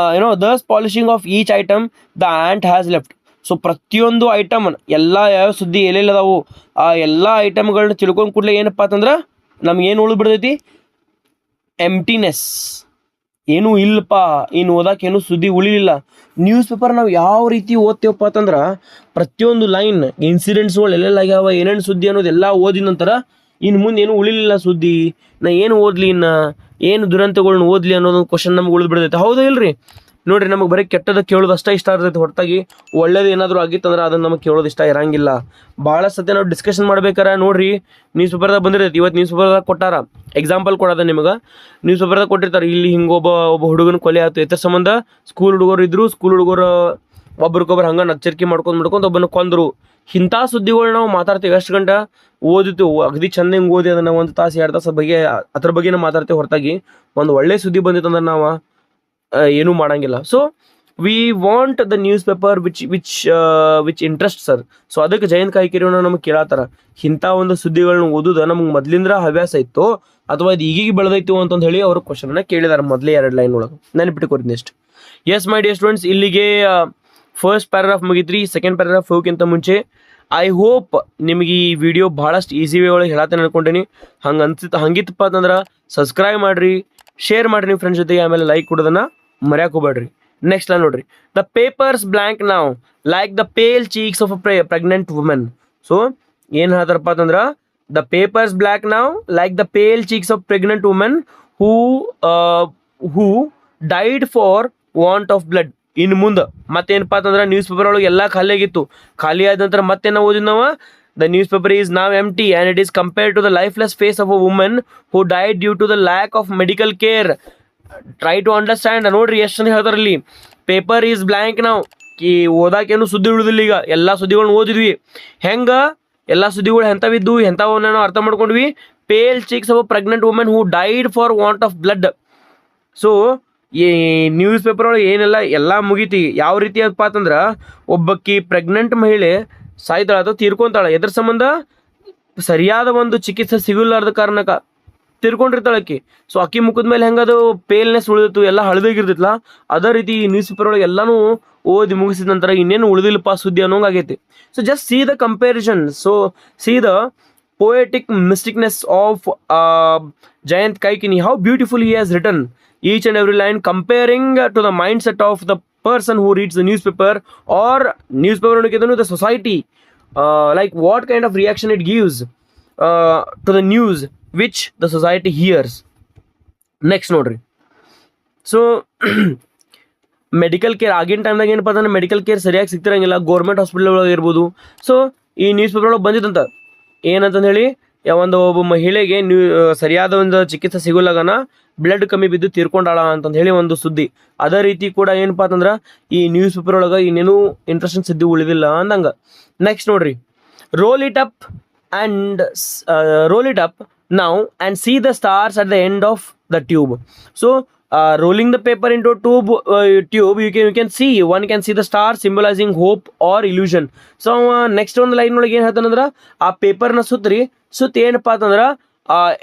thus polishing of each item the ant has left. So ಪ್ರತಿಯೊಂದು ಐಟಮ್ ಎಲ್ಲ ಯಾವ ಸುದ್ದಿ ಎಲ್ಲೆಲ್ಲದಾವು ಆ ಎಲ್ಲ ಐಟಮ್ಗಳನ್ನ ತಿಳ್ಕೊಂಡು ಕೂಡಲೇ ಏನಪ್ಪ ಅಂತಂದ್ರೆ ನಮ್ಗೇನು ಉಳಿದು ಬಿಡ್ತೈತಿ, ಎಂಪ್ಟಿನೆಸ್. ಏನೂ ಇಲ್ಲಪ್ಪ, ಇನ್ನು ಓದಕ್ಕೇನು ಸುದ್ದಿ ಉಳಿಲಿಲ್ಲ. ನ್ಯೂಸ್ ಪೇಪರ್ ನಾವು ಯಾವ ರೀತಿ ಓದ್ತೇವಪ್ಪ ಅಂತಂದ್ರೆ ಪ್ರತಿಯೊಂದು ಲೈನ್ ಇನ್ಸಿಡೆಂಟ್ಸ್ಗಳು ಎಲ್ಲೆಲ್ಲ ಆಗ್ಯಾವ, ಏನೇನು ಸುದ್ದಿ ಅನ್ನೋದೆಲ್ಲ ಓದಿದ ನಂತರ ಇನ್ನು ಮುಂದೆ ಏನು ಉಳಿಲಿಲ್ಲ ಸುದ್ದಿ, ನಾ ಏನು ಓದಲಿ, ಏನು ದುರಂತಗಳನ್ನ ಓದಲಿ ಅನ್ನೋದೊಂದು ಕ್ವಶನ್ ನಮ್ಗೆ ಉಳಿದು ಬಿಡ್ತೈತೆ. ಹೌದಾ ಇಲ್ರಿ? ನೋಡಿರಿ, ನಮಗೆ ಬರೀ ಕೆಟ್ಟದ ಕೇಳೋದು ಅಷ್ಟೇ ಇಷ್ಟ ಇರ್ತೈತೆ ಹೊರತಾಗಿ ಒಳ್ಳೇದು ಏನಾದರೂ ಆಗಿತ್ತಂದ್ರೆ ಅದನ್ನು ನಮಗೆ ಕೇಳೋದು ಇಷ್ಟ ಇರಂಗಿಲ್ಲ. ಭಾಳ ಸತ್ಯ ನಾವು ಡಿಸ್ಕಷನ್ ಮಾಡ್ಬೇಕಾರೆ ನೋಡಿರಿ, ನ್ಯೂಸ್ ಪೇಪರ್ದಾಗ ಬಂದಿರ್ತೈತಿ. ಇವತ್ತು ನ್ಯೂಸ್ ಪೇಪರ್ದಾಗ ಕೊಟ್ಟಾರ, ಎಕ್ಸಾಂಪಲ್ ಕೊಡೋದ ನಿಮಗೆ. ನ್ಯೂಸ್ ಪೇಪರ್ದಾಗ ಕೊಟ್ಟಿರ್ತಾರೆ, ಇಲ್ಲಿ ಹಿಂಗೆ ಒಬ್ಬ ಹುಡುಗನ ಕೊಲೆ ಆಯ್ತು, ಇದ್ರ ಸಂಬಂಧ ಸ್ಕೂಲ್ ಹುಡುಗರು ಇದ್ರು, ಸ್ಕೂಲ್ ಹುಡುಗರು ಒಬ್ರಿಗೊಬ್ರು ಹಂಗೆ ನಚ್ಚರಿಕೆ ಮಾಡ್ಕೊಂಡು ಒಬ್ಬನ ಕೊಂದರು. ಇಂಥ ಸುದ್ದಿಗಳು ನಾವು ಮಾತಾಡ್ತೀವಿ, ಎಷ್ಟು ಗಂಟೆ ಓದಿತ್ತು ಅಗದಿ ಚಂದ ಹಿಂಗೆ ಓದಿ ಅದನ್ನು 1 ತಾಸು 2 ತಾಸು ಬಗ್ಗೆ ಅದ್ರ ಬಗ್ಗೆನೇ ಮಾತಾಡ್ತೇವೆ ಹೊರತಾಗಿ ಒಂದು ಒಳ್ಳೆ ಸುದ್ದಿ ಬಂದಿತ್ತು ಅಂದ್ರೆ ನಾವು ಏನೂ ಮಾಡಂಗಿಲ್ಲ. So we want the news paper which interest sir. So ಅದಕ್ಕೆ ಜಯಂತ್ ಕಾಯ್ಕಿರಿಯವ್ರನ್ನ ನಮಗೆ ಕೇಳತ್ತಾರ, ಇಂಥ ಒಂದು ಸುದ್ದಿಗಳನ್ನ ಓದೋದು ನಮ್ಗೆ ಮೊದಲಿಂದ ಹವ್ಯಾಸ ಇತ್ತು ಅಥವಾ ಇದು ಈಗೀಗ ಬೆಳೆದೈತು ಅಂತಂದು ಹೇಳಿ ಅವರು ಕ್ವಶನ್ನ ಕೇಳಿದಾರೆ ಮೊದಲೇ 2 ಲೈನ್ ಒಳಗೆ. ನೆನಪಿಟ್ಕೊಡ್ತೀನಿ ಇಷ್ಟು. ಎಸ್ ಮೈ ಡಿಯರ್ ಸ್ಟೂಡೆಂಟ್ಸ್, ಇಲ್ಲಿಗೆ ಫಸ್ಟ್ ಪ್ಯಾರಾಗ್ರಾಫ್ ಮುಗಿದ್ರಿ. ಸೆಕೆಂಡ್ ಪ್ಯಾರಾಗ್ರಾಫ್ ಹೋಗೋಕ್ಕಿಂತ ಮುಂಚೆ ಐ ಹೋಪ್ ನಿಮಗೆ ಈ ವಿಡಿಯೋ ಭಾಳಷ್ಟು ಈಸಿ ವೇ ಒಳಗೆ ಹೇಳತ್ತೇನೆ ಅನ್ಕೊಂಡೀನಿ. ಹಂಗಿತ್ತಪ್ಪ ಅಂತಂದ್ರೆ ಸಬ್ಸ್ಕ್ರೈಬ್ ಮಾಡಿರಿ, ಶೇರ್ ಮಾಡಿರಿ ನಿಮ್ಮ ಫ್ರೆಂಡ್ಸ್ ಜೊತೆಗೆ, ಆಮೇಲೆ ಲೈಕ್ ಕೊಡೋದನ್ನು ಮರ್ಯಾಕೆ ಹೋಗ್ಬೇಡ್ರಿ. ನೆಕ್ಸ್ಟ್ ಲೈನ್ ನೋಡ್ರಿ, the papers blank now like the pale cheeks of a pregnant women. So ಏನು ಹೇಳ್ತಾರಪ್ಪ ಅಂತಂದ್ರೆ the papers black now like the pale cheeks of pregnant women who died for want of blood. ಇನ್ನು ಮುಂದೆ ಮತ್ತೇನಪ್ಪ ಅಂತಂದ್ರೆ news paper ಒಳಗೆ ಎಲ್ಲ ಖಾಲಿ ಆಗಿತ್ತು. ಖಾಲಿ ಆದ ನಂತರ ಮತ್ತೆ ನಾವು ಓದಿದ್ ನಾವು the newspaper is now empty and it is compared to the lifeless face of a women who died due to the lack of medical care. Try to understand. ನೋಡ್ರಿ ಎಷ್ಟು ಜನ ಹೇಳ್ತಾರಲ್ಲಿ, ಪೇಪರ್ ಈಸ್ ಬ್ಲ್ಯಾಂಕ್. ನಾವು ಈ ಓದಾಕೇನು ಸುದ್ದಿ ಉಳಿದಿಲ್ಲ. ಈಗ ಎಲ್ಲ ಸುದ್ದಿಗಳನ್ನ ಓದಿದ್ವಿ. ಹೆಂಗೆ ಎಲ್ಲ ಸುದ್ದಿಗಳು ಎಂಥವಿದ್ದು ಎಂಥವನ್ನ ನಾವು ಅರ್ಥ ಮಾಡ್ಕೊಂಡ್ವಿ. Pale cheeks of a pregnant women who died for want of blood. So ಈ ನ್ಯೂಸ್ ಪೇಪರ್ ಒಳಗೆ ಎಲ್ಲ ಮುಗೀತಿ. ಯಾವ ರೀತಿ ಅದಪ್ಪ ಅಂತಂದ್ರೆ ಒಬ್ಬಕ್ಕಿ ಪ್ರೆಗ್ನೆಂಟ್ ಮಹಿಳೆ ಸಾಯ್ತಾಳೆ ಅಥವಾ ತೀರ್ಕೊಂತಾಳೆ. ಎದ್ರ ಸಂಬಂಧ? ಸರಿಯಾದ ಒಂದು ಚಿಕಿತ್ಸೆ ಸಿಗಲಾರ್ದ ಕಾರಣಕ್ಕೆ ತೀರ್ಕೊಂಡಿರ್ತಾಳೆ ಅಕ್ಕಿ. ಸೊ ಅಕ್ಕಿ ಮುಖದ ಮೇಲೆ ಹೆಂಗದು ಪೇಲ್ನೆಸ್ ಉಳಿದಿತ್ತು, ಎಲ್ಲ ಹಳದಾಗಿರ್ತೈತಲ್ಲ, ಅದೇ ರೀತಿ ಈ ನ್ಯೂಸ್ ಪೇಪರ್ ಒಳಗೆ ಎಲ್ಲನೂ ಓದಿ ಮುಗಿಸಿದ ನಂತರ ಇನ್ನೇನು ಉಳಿದಿಲ್ಲಪ್ಪ ಸುದ್ದಿ ಅನ್ನೋಂಗಾಗೈತಿ. So just see the comparison. So see the poetic mysticness of Jayant Kaikini, how beautifully he has written each and every line, comparing to the mindset of the person who reads the newspaper or the society, like what kind of reaction it gives to the news which the society hears. Next nodri. So medical care ಆಗಿನ ಟೈಮ್ದಾಗ ಏನಪ್ಪ ಅಂತಂದ್ರೆ medical care ಸರಿಯಾಗಿ ಸಿಗ್ತಿರಂಗಿಲ್ಲ, government hospital ಒಳಗೆ ಇರ್ಬೋದು. So ಈ newspaper ಒಳಗೆ ಬಂದಿತ್ತಂತ ಏನಂತಂದು ಹೇಳಿ, ಒಬ್ಬ ಮಹಿಳೆಗೆ ಸರಿಯಾದ ಒಂದು ಚಿಕಿತ್ಸೆ ಸಿಗೋಲಾಗನ ಬ್ಲಡ್ ಕಮ್ಮಿ ಬಿದ್ದು ತೀರ್ಕೊಂಡಾಳ ಅಂತಂದು ಹೇಳಿ ಒಂದು ಸುದ್ದಿ. ಅದೇ ರೀತಿ ಕೂಡ ಏನಪ್ಪ ಅಂತಂದ್ರೆ ಈ ನ್ಯೂಸ್ ಪೇಪರ್ ಒಳಗೆ ಇನ್ನೇನು ಇಂಟ್ರೆಸ್ಟಿಂಗ್ ಸುದ್ದಿ ಉಳಿದಿಲ್ಲ ಅಂದಂಗೆ. ನೆಕ್ಸ್ಟ್ ನೋಡ್ರಿ, roll it up now and see the stars at the end of the tube. So rolling the paper into a tube, you can see, one can see the star symbolizing hope or illusion. So next ಒಂದು line ಒಳಗೆ ಏನು ಹೇಳ್ತಾನಂದ್ರೆ, ಆ ಪೇಪರ್ನ ಸುತ್ತಿ ಏನಪ್ಪ ಅಂತಂದ್ರೆ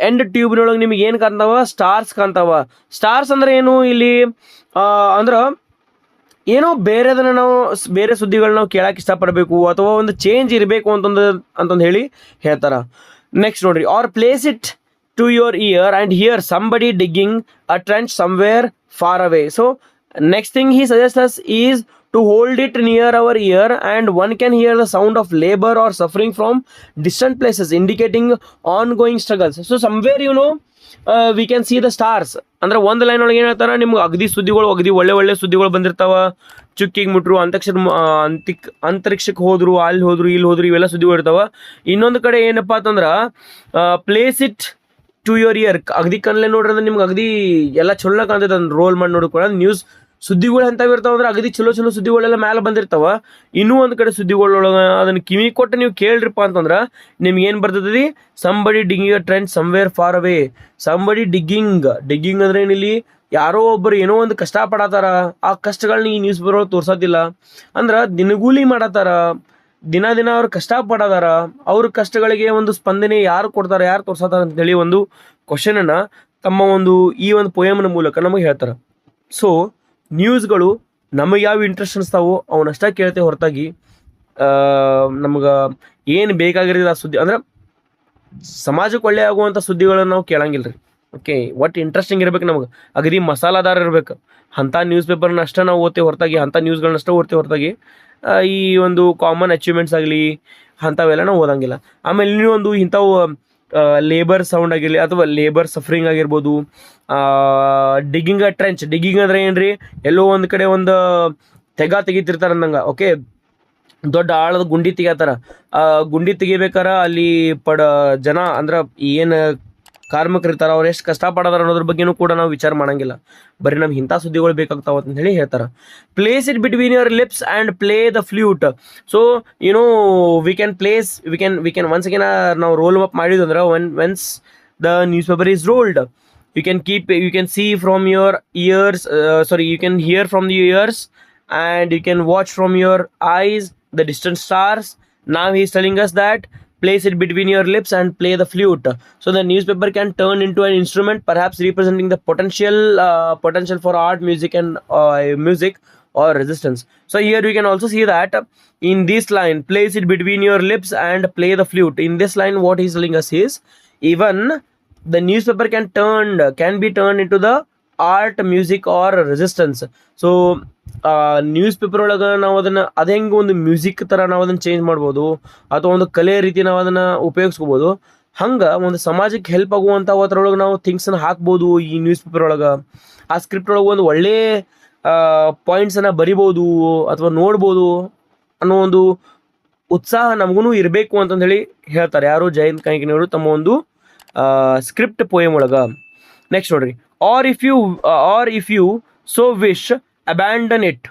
end ಟ್ಯೂಬ್ನೊಳಗೆ ನಿಮಗೆ ಏನು ಕಾಣ್ತಾವ? ಸ್ಟಾರ್ಸ್ ಕಾಣ್ತಾವ. ಸ್ಟಾರ್ಸ್ ಅಂದ್ರೆ ಏನು ಇಲ್ಲಿ ಅಂದ್ರೆ ಏನೋ ಬೇರೆದನ್ನ ನಾವು ಬೇರೆ ಸುದ್ದಿಗಳನ್ನ ನಾವು ಕೇಳಕ್ಕೆ ಇಷ್ಟಪಡಬೇಕು ಅಥವಾ ಒಂದು ಚೇಂಜ್ ಇರಬೇಕು ಅಂತಂದು ಹೇಳಿ ಹೇಳ್ತಾರ. ನೆಕ್ಸ್ಟ್ ನೋಡ್ರಿ, or place it to your ear and hear somebody digging a trench somewhere far away. So next thing he suggests us is to hold it near our ear and one can hear the sound of labor or suffering from distant places indicating ongoing struggles. So somewhere we can see the stars. ಅಂದ್ರೆ ಒಂದು line ಒಳಗೆ ಏನು ಹೇಳ್ತಾರೆ, ನಿಮ್ಗೆ ಅಗದಿ ಸುದ್ದಿಗಳು, ಅಗದಿ ಒಳ್ಳೆ ಸುದ್ದಿಗಳು ಬಂದಿರ್ತಾವ. ಚುಕ್ಕಿಗೆ ಮುಟ್ರು, ಅಂತರಿಕ್ಷಕ್ಕೆ ಹೋದ್ರು, ಅಲ್ಲಿ ಹೋದ್ರು, ಇಲ್ಲಿ ಹೋದ್ರು, ಇವೆಲ್ಲ ಸುದ್ದಿಗಳು ಇರ್ತಾವ. ಇನ್ನೊಂದು ಕಡೆ ಏನಪ್ಪ ಅಂತಂದ್ರೆ place it to your ear. ಅಗದಿ ಕಣ್ಲೆ ನೋಡ್ರಿ ಅಂದ್ರೆ ನಿಮ್ಗೆ ಅಗದಿ ಎಲ್ಲ ಚಲೋ ಕಾಣ್ತೈತೆ ಅದನ್ನ ರೋಲ್ ಮಾಡಿ ನೋಡ್ಕೊಳ್ಳೋ ನ್ಯೂಸ್. ಸುದ್ದಿಗಳು ಎಂಥವು ಇರ್ತಾವ ಅಂದ್ರೆ ಅಗದಿ ಚಲೋ ಸುದ್ದಿಗಳೆಲ್ಲ ಮೇಲೆ ಬಂದಿರ್ತಾವ. ಇನ್ನೂ ಒಂದು ಕಡೆ ಸುದ್ದಿಗಳೊಳಗೆ ಅದನ್ನು ಕಿವಿ ಕೊಟ್ಟು ನೀವು ಕೇಳ್ರಿಪ್ಪ ಅಂತಂದ್ರೆ ನಿಮ್ಗೆ ಏನು ಬರ್ತದೆ, ಸಂಬಡಿ ಡಿಗ್ಗಿಂಗ್ ಅ trend somewhere far away. Somebody digging ಅಂದ್ರೆ ಏನಿಲ್ಲಿ, ಯಾರೋ ಒಬ್ಬರು ಏನೋ ಒಂದು ಕಷ್ಟ ಪಡತ್ತಾರ, ಆ ಕಷ್ಟಗಳನ್ನ ಈ ನ್ಯೂಸ್ ಪೇಪರ್ ತೋರ್ಸೋದಿಲ್ಲ. ಅಂದ್ರೆ ದಿನಗೂಲಿ ಮಾಡತ್ತಾರ, ದಿನ ಅವ್ರು ಕಷ್ಟ ಪಡದಾರ, ಅವ್ರ ಕಷ್ಟಗಳಿಗೆ ಒಂದು ಸ್ಪಂದನೆ ಯಾರು ಕೊಡ್ತಾರೆ, ಯಾರು ತೋರ್ಸತ್ತಾರ ಅಂತೇಳಿ ಒಂದು ಕ್ವಶನನ್ನು ತಮ್ಮ ಈ ಒಂದು ಪೋಯಮ್ನ ಮೂಲಕ ನಮಗೆ ಹೇಳ್ತಾರೆ. ಸೊ ನ್ಯೂಸ್ಗಳು ನಮಗೆ ಯಾವ ಇಂಟ್ರೆಸ್ಟ್ ಅನಿಸ್ತಾವೋ ಅವನ್ನಷ್ಟ ಕೇಳ್ತೇವೆ ಹೊರತಾಗಿ ನಮ್ಗೆ ಏನು ಬೇಕಾಗಿರೋದು ಆ ಸುದ್ದಿ ಅಂದ್ರೆ ಸಮಾಜಕ್ಕೆ ಒಳ್ಳೆ ಆಗುವಂಥ ಸುದ್ದಿಗಳನ್ನು ನಾವು ಕೇಳಂಗಿಲ್ಲ ರೀ. ಓಕೆ, ಒಟ್ಟು ಇಂಟ್ರೆಸ್ಟಿಂಗ್ ಇರ್ಬೇಕು ನಮಗೆ, ಅಗದಿ ಮಸಾಲಾದಾರ ಇರಬೇಕು. ಅಂಥ ನ್ಯೂಸ್ ಪೇಪರ್ನ ಅಷ್ಟೇ ನಾವು ಓದ್ತೇವೆ ಹೊರತಾಗಿ, ಅಂಥ ನ್ಯೂಸ್ಗಳನ್ನಷ್ಟೇ ಓದ್ತೇವೆ ಹೊರತಾಗಿ ಈ ಒಂದು ಕಾಮನ್ ಅಚೀವ್ಮೆಂಟ್ಸ್ ಆಗಲಿ ಅಂಥವೆಲ್ಲ ನಾವು ಓದಂಗಿಲ್ಲ. ಆಮೇಲೆ ಇನ್ನೂ ಇಂಥವು ಲೇಬರ್ ಸೌಂಡ್ ಆಗಿರಲಿ ಅಥವಾ ಲೇಬರ್ ಸಫರಿಂಗ್ ಆಗಿರ್ಬೋದು. ಡಿಗ್ಗಿಂಗ್ ಅ ಟ್ರೆಂಚ್, ಡಿಗ್ಗಿಂಗ್ ಅಂದ್ರೆ ಏನ್ರಿ, ಎಲ್ಲೋ ಒಂದು ಕಡೆ ಒಂದು ತೆಗಿತಿರ್ತಾರ ಅಂದಂಗೆ. ಓಕೆ, ದೊಡ್ಡ ಆಳದ ಗುಂಡಿ ತೆಗಿತಾರ. ಗುಂಡಿ ತೆಗಿಬೇಕಾರ ಅಲ್ಲಿ ಜನ ಅಂದ್ರೆ ಏನು ಕಾರ್ಮಿಕರು ಇರ್ತಾರ, ಅವ್ರು ಎಷ್ಟು ಕಷ್ಟಪಡೋದಾರ ಅನ್ನೋದ್ರ ಬಗ್ಗೆನೂ ಕೂಡ ನಾವು ವಿಚಾರ ಮಾಡಂಗಿಲ್ಲ. ಬರೀ ನಮ್ಗೆ ಇಂಥ ಸುದ್ದಿಗಳು ಬೇಕಾಗ್ತಾವ ಅಂತ ಹೇಳಿ ಹೇಳ್ತಾರೆ. Place it between your lips and play the flute. So we can once again ನಾವು ರೋಲ್ ಅಪ್ ಮಾಡಿದ್ವಿ ಅಂದ್ರೆ once the newspaper is rolled, you can see from your ears, you can hear from the ears, and you can watch from your eyes the distant stars. Now he is telling us that place it between your lips and play the flute. So the newspaper can turn into an instrument, perhaps representing the potential for art, music or resistance. So here we can also see that in this line, place it between your lips and play the flute. In this line what he is telling us is, even the newspaper can be turned into the art, music or resistance. So news paper ಒಳಗೆ ನಾವು ಅದನ್ನು ಅದು ಹೆಂಗೆ ಒಂದು music ಥರ ನಾವು ಅದನ್ನು change ಮಾಡ್ಬೋದು, ಅಥವಾ ಒಂದು ಕಲೆ ರೀತಿ ನಾವು ಅದನ್ನು ಉಪಯೋಗಿಸ್ಕೋಬೋದು. ಹಂಗೆ ಒಂದು ಸಮಾಜಕ್ಕೆ ಹೆಲ್ಪ್ ಆಗುವಂಥ ಅದರೊಳಗೆ ನಾವು ಥಿಂಗ್ಸನ್ನು ಹಾಕ್ಬೋದು ಈ ನ್ಯೂಸ್ ಪೇಪರ್ ಒಳಗೆ. ಆ ಸ್ಕ್ರಿಪ್ಟ್ ಒಳಗೆ ಒಂದು ಒಳ್ಳೆ ಪಾಯಿಂಟ್ಸನ್ನು ಬರಿಬೋದು ಅಥವಾ ನೋಡ್ಬೋದು ಅನ್ನೋ ಒಂದು ಉತ್ಸಾಹ ನಮಗೂ ಇರಬೇಕು ಅಂತಂದೇಳಿ ಹೇಳ್ತಾರೆ ಯಾರು, ಜಯಂತ್ ಕಾಯ್ಕಿಣಿಯವರು ತಮ್ಮ ಒಂದು ಸ್ಕ್ರಿಪ್ಟ್ ಪೋಯಮ್ ಒಳಗೆ. ನೆಕ್ಸ್ಟ್ ನೋಡ್ರಿ, or if you so wish abandon it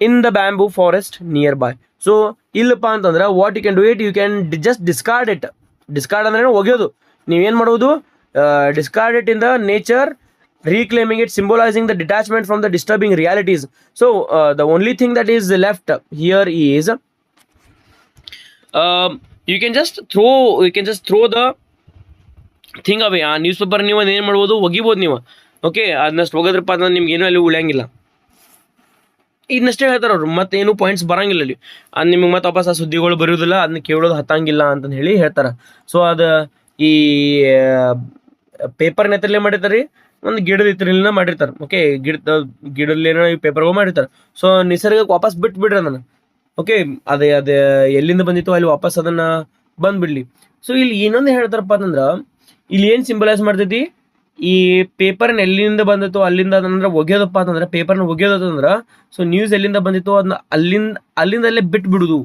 in the bamboo forest nearby. So ಇಲ್ಲಪ್ಪ ಅಂತಂದ್ರೆ what you can do it, you can just discard it. Discard ಅಂದ್ರೆ ಒಗೆಯೋದು. ನೀವೇನು ಮಾಡೋದು, discard it in the nature, reclaiming it, symbolizing the detachment from the disturbing realities. So the only thing that is left here is you can just throw the thing away. ಆ news paper ನೀವು ಅದೇನು ಮಾಡ್ಬೋದು, ಒಗಿಬೋದು ನೀವು. Okay, ಅದನ್ನಷ್ಟು ಒಗದ್ರಪ್ಪ ಅಂದ್ರೆ ನಿಮ್ಗೆ ಏನೂ ಅಲ್ಲಿ ಉಳಿಯಂಗಿಲ್ಲ. ಇದನ್ನಷ್ಟೇ ಹೇಳ್ತಾರೆ ಅವರು, ಮತ್ತೇನು ಪಾಯಿಂಟ್ಸ್ ಬರೋಂಗಿಲ್ಲ ಅಲ್ಲಿ. ಅದು ನಿಮಗೆ ಮತ್ತೆ ವಾಪಸ್ ಆ ಸುದ್ದಿಗಳು ಬರೋದಿಲ್ಲ, ಅದನ್ನ ಕೇಳೋದು ಹತ್ತಂಗಿಲ್ಲ ಅಂತಂದು ಹೇಳಿ ಹೇಳ್ತಾರೆ. ಸೊ ಅದು ಈ ಪೇಪರ್ನ ಎತ್ತರಲ್ಲೇ ಮಾಡಿರ್ತಾರೆ, ಒಂದು ಗಿಡದ ಇತರಲಿನ ಮಾಡಿರ್ತಾರೆ. ಓಕೆ, ಗಿಡದಲ್ಲೇನೋ ಈ ಪೇಪರ್ಗಳು ಮಾಡಿರ್ತಾರೆ. ಸೊ ನಿಸರ್ಗಕ್ಕೆ ವಾಪಸ್ ಬಿಟ್ಬಿಡ್ರಿ ಅದನ್ನು. ಓಕೆ, ಅದೇ ಎಲ್ಲಿಂದ ಬಂದಿತ್ತು ಅಲ್ಲಿ ವಾಪಸ್ ಅದನ್ನು ಬಂದುಬಿಡ್ಲಿ. ಸೊ ಇಲ್ಲಿ ಇನ್ನೊಂದು ಹೇಳ್ತಾರಪ್ಪ ಅಂತಂದ್ರೆ, ಇಲ್ಲಿ ಏನು ಸಿಂಬಲೈಸ್ ಮಾಡ್ತೈತಿ, ಈ ಪೇಪರ್ನ ಎಲ್ಲಿಂದ ಬಂದಿತ್ತು ಅಲ್ಲಿಂದ ಅದಂದ್ರೆ ಒಗೆಯೋದಪ್ಪ ಅಂತಂದ್ರೆ, ಪೇಪರ್ನ ಒಗೆಯೋದಂದ್ರೆ, ಸೊ ನ್ಯೂಸ್ ಎಲ್ಲಿಂದ ಬಂದಿತ್ತು ಅದನ್ನ ಅಲ್ಲಿಂದಲ್ಲೇ ಬಿಟ್ಬಿಡುದು.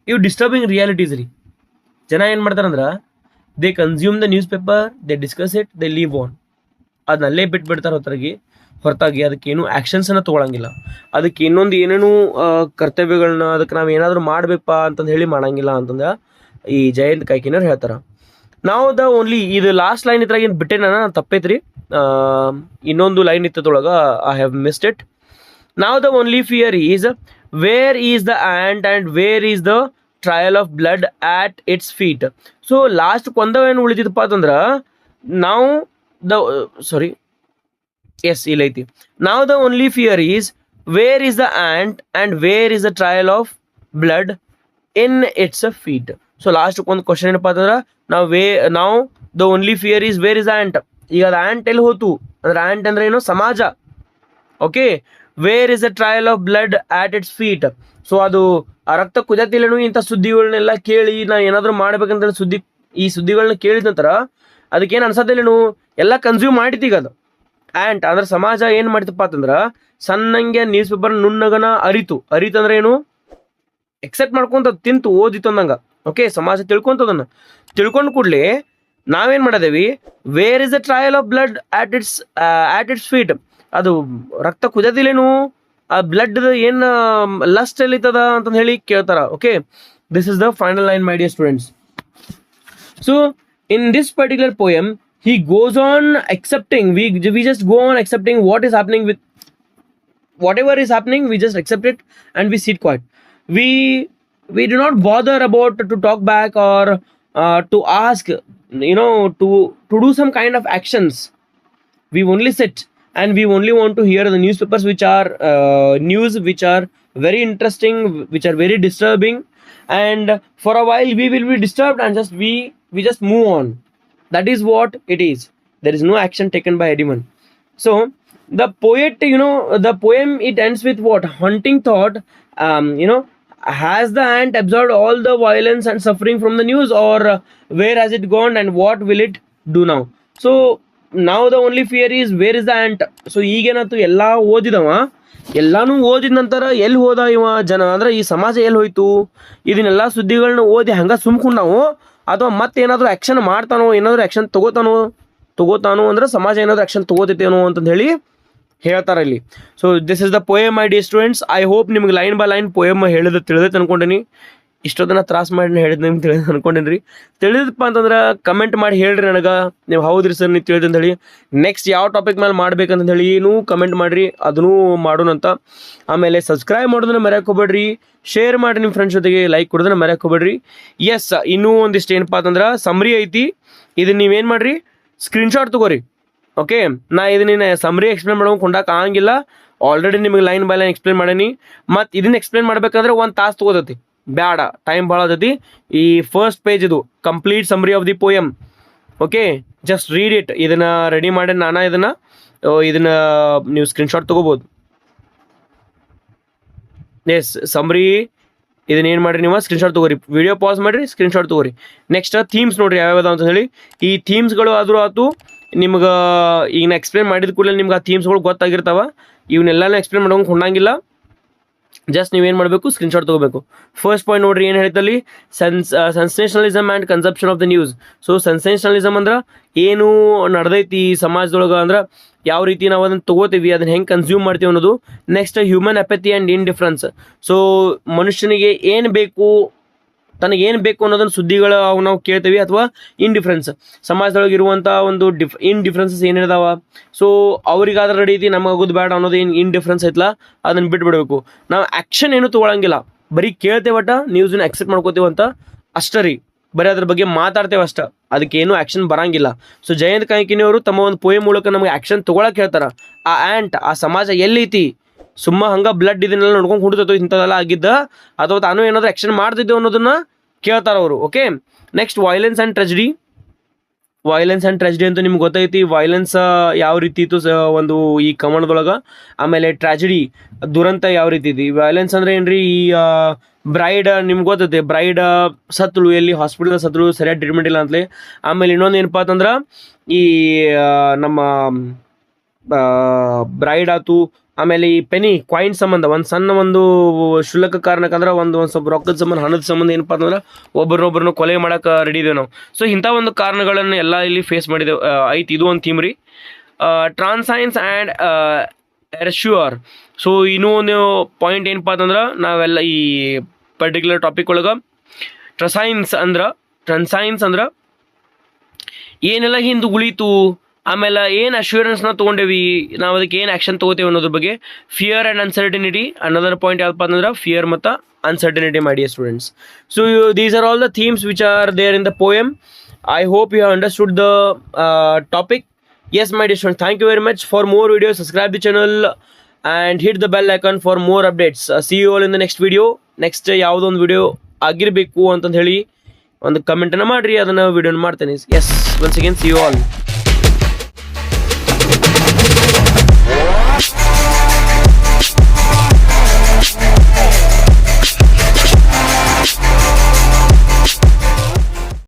ಇವು ಡಿಸ್ಟರ್ಬಿಂಗ್ ರಿಯಾಲಿಟೀಸ್ ರೀ. ಜನ ಏನು ಮಾಡ್ತಾರಂದ್ರೆ, they consume the newspaper, they discuss it, they leave on. ಅದನ್ನಲ್ಲೇ ಬಿಟ್ಬಿಡ್ತಾರೆ ಹೊರತಾಗಿ ಅದಕ್ಕೇನು ಆ್ಯಕ್ಷನ್ಸನ್ನು ತೊಗೊಳಂಗಿಲ್ಲ. ಅದಕ್ಕೆ ಇನ್ನೊಂದು ಏನೇನು ಕರ್ತವ್ಯಗಳನ್ನ ಅದಕ್ಕೆ ನಾವು ಏನಾದರೂ ಮಾಡಬೇಕಪ್ಪ ಅಂತಂದು ಹೇಳಿ ಮಾಡಂಗಿಲ್ಲ ಅಂತಂದ್ರೆ ಈ ಜಯಂತ್ ಕಾಯ್ಕಿಣಿಯವ್ರು ಹೇಳ್ತಾರೆ. ನಾವು ಇದು ಲಾಸ್ಟ್ ಲೈನ್ ಇದ್ರಾಗ ಏನು ಬಿಟ್ಟೆ ನಾನು ತಪ್ಪೈತ್ರಿ. ಇನ್ನೊಂದು ಲೈನ್ ಇತ್ತದೊಳಗೆ ಐ ಹ್ಯಾವ್ ಮಿಸ್ಡ್ ಇಟ್. ನಾವು the only fear is where is the ant and where is the trail of blood at its feet. So last ಕೊಂದವೇನು ಉಳಿದಿತ್ತಪ್ಪ ಅಂತಂದ್ರೆ, ನಾವು ಇಲ್ಲೈತಿ, ನಾವು the only fear is where is the ant and where is the trail of blood in its feet. So last ಒಂದು question ಏನಪ್ಪ ಅಂತಂದ್ರೆ, ನಾವು the only fear is where is ant. ಈಗ ಅದು ಆ್ಯಂಟ್ ಎಲ್ಲಿ ಹೋತು ಅಂದ್ರೆ, ಆ್ಯಂಟ್ ಅಂದ್ರೆ ಏನು, ಸಮಾಜ. Okay, where is the trail of blood at its feet. So ಅದು ಆ ರಕ್ತ ಕುದಿಯತಿಲ್ಲನು ಇಂಥ ಸುದ್ದಿಗಳನ್ನೆಲ್ಲ ಕೇಳಿ ನಾ ಏನಾದರೂ ಮಾಡ್ಬೇಕಂತ ಈ ಸುದ್ದಿಗಳನ್ನ ಕೇಳಿದ ನಂತರ ಅದಕ್ಕೇನು ಅನ್ಸೋದಿಲ್ಲೇನು, ಎಲ್ಲ ಕನ್ಸ್ಯೂಮ್ ಮಾಡಿತೀಗ ಅದು. ಆ್ಯಂಟ್ ಅಂದ್ರೆ ಸಮಾಜ ಏನು ಮಾಡ್ತಪ್ಪ ಅಂತಂದ್ರೆ ಸಣ್ಣಂಗೆ ನ್ಯೂಸ್ ಪೇಪರ್ ನುಣ್ಣಗನ ಅರಿತಂದ್ರೆ ಏನು, ಎಕ್ಸೆಪ್ಟ್ ಮಾಡ್ಕೊಂತ ತಿಂತು ಓದಿತ್ತು ಅಂದಂಗೆ. ಓಕೆ, ಸಮಾಜ ತಿಳ್ಕೊಂತದನ್ನು ತಿಳ್ಕೊಂಡು ಕೂಡಲೇ ನಾವೇನು ಮಾಡೋದೇವಿ, where is the trail of blood at its feet. ಅದು ರಕ್ತ ಕುದಿಯೋದಿಲ್ಲೇನು, ಆ ಬ್ಲಡ್ ಏನು ಲಸ್ಟ್ ಎಲ್ಲಿತದ ಅಂತಂದು ಹೇಳಿ ಕೇಳ್ತಾರ. Okay, this is the final line my dear students. So in this particular poem he goes on accepting, we just go on accepting what is happening with whatever is happening, we just accept it and we sit quiet. We do not bother about to talk back or to ask, to do some kind of actions. We only sit and we only want to hear the newspapers which are news which are very interesting, which are very disturbing, and for a while we will be disturbed and we just move on. That is what it is. There is no action taken by anyone. So the poet, the poem, it ends with what? Haunting thought. Has the ant absorbed all the violence and suffering from the news, or where has it gone and what will it do now? So now the only fear is where is the ant. So ಈಗೇನಾಯ್ತು, ಎಲ್ಲ ಓದಿದವ, ಎಲ್ಲಾನು ಓದಿದ ನಂತರ ಎಲ್ಲಿ ಹೋದ ಇವ ಜನ, ಅಂದ್ರೆ ಈ ಸಮಾಜ ಎಲ್ಲಿ ಹೋಯ್ತು, ಇದನ್ನೆಲ್ಲ ಸುದ್ದಿಗಳನ್ನ ಓದಿ ಹಂಗ ಸುಮ್ಕೊಂಡು ನಾವು, ಅಥವಾ ಮತ್ತೇನಾದರೂ ಆ್ಯಕ್ಷನ್ ಮಾಡ್ತಾನೋ, ಏನಾದರೂ ಆ್ಯಕ್ಷನ್ ತಗೋತಾನೋ ಅಂದ್ರೆ ಸಮಾಜ ಏನಾದರೂ ಆ್ಯಕ್ಷನ್ ತಗೋತೈತೇನೋ ಅಂತಂದು ಹೇಳಿ ಹೇಳ್ತಾರೆ ಇಲ್ಲಿ. So this is the poem my dear students. I hope ನಿಮ್ಗೆ ಲೈನ್ ಬೈ ಲೈನ್ ಪೋಯಮ್ ತಿಳಿದೈತೆ ಅನ್ಕೊಂಡೀನಿ. ಇಷ್ಟೊತ್ತನ ತ್ರಾಸ ಮಾಡಿ ಹೇಳಿದ್ ನಿಮ್ಗೆ ತಿಳಿದ ಅನ್ಕೊಂಡೇನಿ ರೀ. ತಿಳಿದಪ್ಪ ಅಂತಂದ್ರೆ ಕಮೆಂಟ್ ಮಾಡಿ ಹೇಳ್ರಿ ನನಗೆ, ನೀವು ಹೌದ್ರಿ ಸರ್ ನೀವು ತಿಳಿದಂತ ಹೇಳಿ. ನೆಕ್ಸ್ಟ್ ಯಾವ ಟಾಪಿಕ್ ಮೇಲೆ ಮಾಡ್ಬೇಕಂತ ಹೇಳಿ ಕಮೆಂಟ್ ಮಾಡಿರಿ, ಅದನ್ನೂ ಮಾಡೋಣಂತ. ಆಮೇಲೆ ಸಬ್ಸ್ಕ್ರೈಬ್ ಮಾಡೋದನ್ನ ಮರ್ಯಾಕೆ ಹೋಗ್ಬೇಡ್ರಿ, ಶೇರ್ ಮಾಡಿ ನಿಮ್ಮ ಫ್ರೆಂಡ್ಸ್ ಜೊತೆಗೆ, ಲೈಕ್ ಕೊಡೋದನ್ನ ಮರ್ಯಾಕೆ ಹೋಗ್ಬೇಡ್ರಿ. ಎಸ್, ಇನ್ನೂ ಒಂದಿಷ್ಟು ಏನಪ್ಪ ಅಂತಂದ್ರೆ ಸಮ್ರಿ ಐತಿ, ಇದನ್ನ ನೀವೇನು ಮಾಡಿರಿ, ಸ್ಕ್ರೀನ್ಶಾಟ್ ತೊಗೋರಿ. ಓಕೆ, ನಾ ಇದನ್ನ ಸಮ್ರಿ ಎಕ್ಸ್ಪ್ಲೇನ್ ಮಾಡೋಕೆ ಕೊಂಡಾಕ ಆಗಂಗಿಲ್ಲ, ಆಲ್ರೆಡಿ ನಿಮಗೆ ಲೈನ್ ಬೈ ಲೈನ್ ಎಕ್ಸ್ಪ್ಲೇನ್ ಮಾಡೀನಿ. ಮತ್ತು ಇದನ್ನ ಎಕ್ಸ್ಪ್ಲೇನ್ ಮಾಡ್ಬೇಕಂದ್ರೆ 1 ತಾಸು ತೊಗೋತೈತಿ, ಬೇಡ, ಟೈಮ್ ಭಾಳ ಆತೈತಿ. ಈ ಫಸ್ಟ್ ಪೇಜ್ ಇದು complete ಸಮ್ರಿ of the poem. Okay, just read it. ಇದನ್ನು ರೆಡಿ ಮಾಡಿ ನಾನು ಇದನ್ನು ನೀವು ಸ್ಕ್ರೀನ್ಶಾಟ್ ತೊಗೋಬೋದು. ಎಸ್, ಸಮ್ರಿ ಇದನ್ನೇನು ಮಾಡಿರಿ, ನೀವು ಸ್ಕ್ರೀನ್ಶಾಟ್ ತೊಗೋರಿ, ವಿಡಿಯೋ ಪಾಸ್ ಮಾಡಿರಿ, ಸ್ಕ್ರೀನ್ಶಾಟ್ ತೊಗೋರಿ. ನೆಕ್ಸ್ಟ್ ಥೀಮ್ಸ್ ನೋಡಿರಿ ಯಾವ್ಯಾವ ಅಂತ ಹೇಳಿ. ಈ ಥೀಮ್ಸ್ಗಳು ಆದರೂ ಆಯ್ತು ನಿಮ್ಗೆ, ಈಗ ನಾ ಎಕ್ಸ್ಪ್ಲೇನ್ ಮಾಡಿದ ಕೂಡಲೇ ನಿಮ್ಗೆ ಆ ಥೀಮ್ಸ್ಗಳು ಗೊತ್ತಾಗಿರ್ತಾವ. ಇವನ್ನೆಲ್ಲನೂ ಎಕ್ಸ್ಪ್ಲೇನ್ ಮಾಡೋಂಗೆ ಹೊಂಡಂಗಿಲ್ಲ, ಜಸ್ಟ್ ನೀವೇನು ಮಾಡಬೇಕು, ಸ್ಕ್ರೀನ್ಶಾಟ್ ತೊಗೋಬೇಕು. ಫಸ್ಟ್ ಪಾಯಿಂಟ್ ನೋಡ್ರಿ, ಏನು ಹೇಳ್ತಲ್ಲಿ, sensationalism and consumption of the news. So sensationalism ಅಂದ್ರೆ ಏನು ನಡೆದೈತಿ ಸಮಾಜದೊಳಗೆ, ಅಂದ್ರೆ ಯಾವ ರೀತಿ ನಾವು ಅದನ್ನು ತೊಗೋತೀವಿ, ಅದನ್ನು ಹೆಂಗೆ ಕನ್ಸ್ಯೂಮ್ ಮಾಡ್ತೀವಿ ಅನ್ನೋದು. Next human appetite and indifference. So ಮನುಷ್ಯನಿಗೆ ಏನು ಬೇಕು, ತನಗೇನು ಬೇಕು ಅನ್ನೋದನ್ನು ಸುದ್ದಿಗಳು ಅವು ನಾವು ಕೇಳ್ತೀವಿ, ಅಥವಾ ಇಂಡಿಫ್ರೆನ್ಸ್, ಸಮಾಜದೊಳಗೆ ಇರುವಂಥ ಒಂದು ಇಂಡಿಫ್ರೆನ್ಸಸ್ ಏನಿದಾವ. ಸೊ ಅವ್ರಿಗಾದ್ರೆ ರೆಡಿ ಐತಿ, ನಮಗೆ ಆಗೋದು ಬೇಡ ಅನ್ನೋದು ಏನು ಇಂಡಿಫ್ರೆನ್ಸ್ ಐತಲ್ಲ, ಅದನ್ನು ಬಿಟ್ಬಿಡ್ಬೇಕು. ನಾವು ಆ್ಯಕ್ಷನ್ ಏನು ತೊಗೊಳಂಗಿಲ್ಲ, ಬರೀ ಕೇಳ್ತೇವಟ, ನ್ಯೂಸನ್ನ ಅಕ್ಸೆಪ್ಟ್ ಮಾಡ್ಕೋತೀವಂತ ಅಷ್ಟೇ ರೀ, ಬರೀ ಅದ್ರ ಬಗ್ಗೆ ಮಾತಾಡ್ತೇವೆ ಅಷ್ಟ, ಅದಕ್ಕೇನು ಆ್ಯಕ್ಷನ್ ಬರಂಗಿಲ್ಲ. ಸೊ ಜಯಂತ್ ಕಾಯ್ಕಿಣಿಯವರು ತಮ್ಮ ಒಂದು ಪೋಯಮ್ ಮೂಲಕ ನಮಗೆ ಆ್ಯಕ್ಷನ್ ತೊಗೊಳಕ್ಕೆ ಹೇಳ್ತಾರೆ. ಆ ಆ್ಯಂಟ್, ಆ ಸಮಾಜ ಎಲ್ಲೈತಿ, ಸುಮ್ಮ ಹಂಗೆ ಬ್ಲಡ್ ಇದನ್ನೆಲ್ಲ ನೋಡ್ಕೊಂಡು ಹುಡ್ತೈತೋ ಇಂಥದ್ದೆಲ್ಲ ಆಗಿದ್ದ, ಅಥವಾ ತಾನು ಏನಾದರೂ ಆ್ಯಕ್ಷನ್ ಮಾಡ್ತಿದ್ದೆವು ಅನ್ನೋದನ್ನು ಕೇಳ್ತಾರೆ ಅವರು. Okay, next violence and tragedy ಅಂತ ನಿಮ್ಗೆ ಗೊತ್ತೈತಿ. ವೈಲೆನ್ಸ್ ಯಾವ ರೀತಿ ಇತ್ತು ಒಂದು ಈ ಕವನದೊಳಗೆ, ಆಮೇಲೆ ಟ್ರಾಜಿಡಿ ದುರಂತ ಯಾವ ರೀತಿ ಐತಿ. ವೈಲೆನ್ಸ್ ಅಂದರೆ ಏನ್ರಿ, ಈ ಬ್ರೈಡ್ ನಿಮ್ಗೆ ಗೊತ್ತೈತಿ, ಬ್ರೈಡ್ ಸತ್ತಳು, ಎಲ್ಲಿ ಹಾಸ್ಪಿಟಲ್ ಸತ್ತಳು, ಸರಿಯಾಗಿ ಟ್ರೀಟ್ಮೆಂಟ್ ಇಲ್ಲ ಅಂತಲೇ. ಆಮೇಲೆ ಇನ್ನೊಂದು ಏನಪ್ಪ ಅಂತಂದ್ರೆ, ಈ ನಮ್ಮ ಬ್ರೈಡ್ ಆಯ್ತು, ಆಮೇಲೆ ಈ ಪೆನಿ ಕಾಯಿನ್ ಸಂಬಂಧ, ಒಂದು ಸಣ್ಣ ಒಂದು ಶುಲ್ಕ ಕಾರಣಕ್ಕಂದ್ರೆ ಒಂದು ಸ್ವಲ್ಪ ರೊಕ್ಕದ ಸಂಬಂಧ, ಹಣದ ಸಂಬಂಧ ಏನಪ್ಪ ಅಂತಂದ್ರೆ ಒಬ್ಬರನ್ನೊಬ್ಬರನ್ನು ಕೊಲೆ ಮಾಡೋಕೆ ರೆಡಿ ಇದ್ದೇವೆ ನಾವು. ಸೊ ಇಂಥ ಒಂದು ಕಾರಣಗಳನ್ನು ಎಲ್ಲ ಇಲ್ಲಿ ಫೇಸ್ ಮಾಡಿದ್ದೇವೆ ಐತಿ. ಇದು ಒಂದು ಥೀಮ್ ರೀ. ಟ್ರಾನ್ಸೈನ್ಸ್ ಆ್ಯಂಡ್ ಎರ್ಶ್ಯೂರ್. ಸೊ ಇನ್ನೂ ಒಂದು ಪಾಯಿಂಟ್ ಏನಪ್ಪ ಅಂತಂದ್ರೆ, ನಾವೆಲ್ಲ ಈ ಪರ್ಟಿಕ್ಯುಲರ್ ಟಾಪಿಕ್ ಒಳಗೆ ಟ್ರಾನ್ಸೈನ್ಸ್ ಅಂದ್ರೆ ಏನೆಲ್ಲ ಹಿಂದೆ ಉಳಿತು, ಆಮೇಲೆ ಏನು ಅಶ್ಯೂರೆನ್ಸ್ನ ತೊಗೊಂಡೇವಿ, ನಾವು ಅದಕ್ಕೆ ಏನು ಆ್ಯಕ್ಷನ್ ತೊಗೋತೇವೆ ಅನ್ನೋದ್ರ ಬಗ್ಗೆ. ಫಿಯರ್ ಆ್ಯಂಡ್ ಅನ್ಸರ್ಟಿನಿಟಿ, ಅನ್ನೋದರ ಪಾಯಿಂಟ್ ಯಾವಪ್ಪ ಅಂತಂದ್ರೆ ಫಿಯರ್ ಮತ್ತು uncertainty, my dear students. So these are all the themes which are there in the poem. I hope you have understood the topic. Yes, my dear students, thank you very much. For more videos, subscribe the channel and hit the bell icon for more updates. See you all in the next video. Next ಯಾವುದೊಂದು video ಆಗಿರಬೇಕು ಅಂತಂದು ಹೇಳಿ ಒಂದು ಕಮೆಂಟನ್ನು ಮಾಡಿರಿ, ಅದನ್ನು ವಿಡಿಯೋನ ಮಾಡ್ತೇನೆ. Yes, once again, see you all.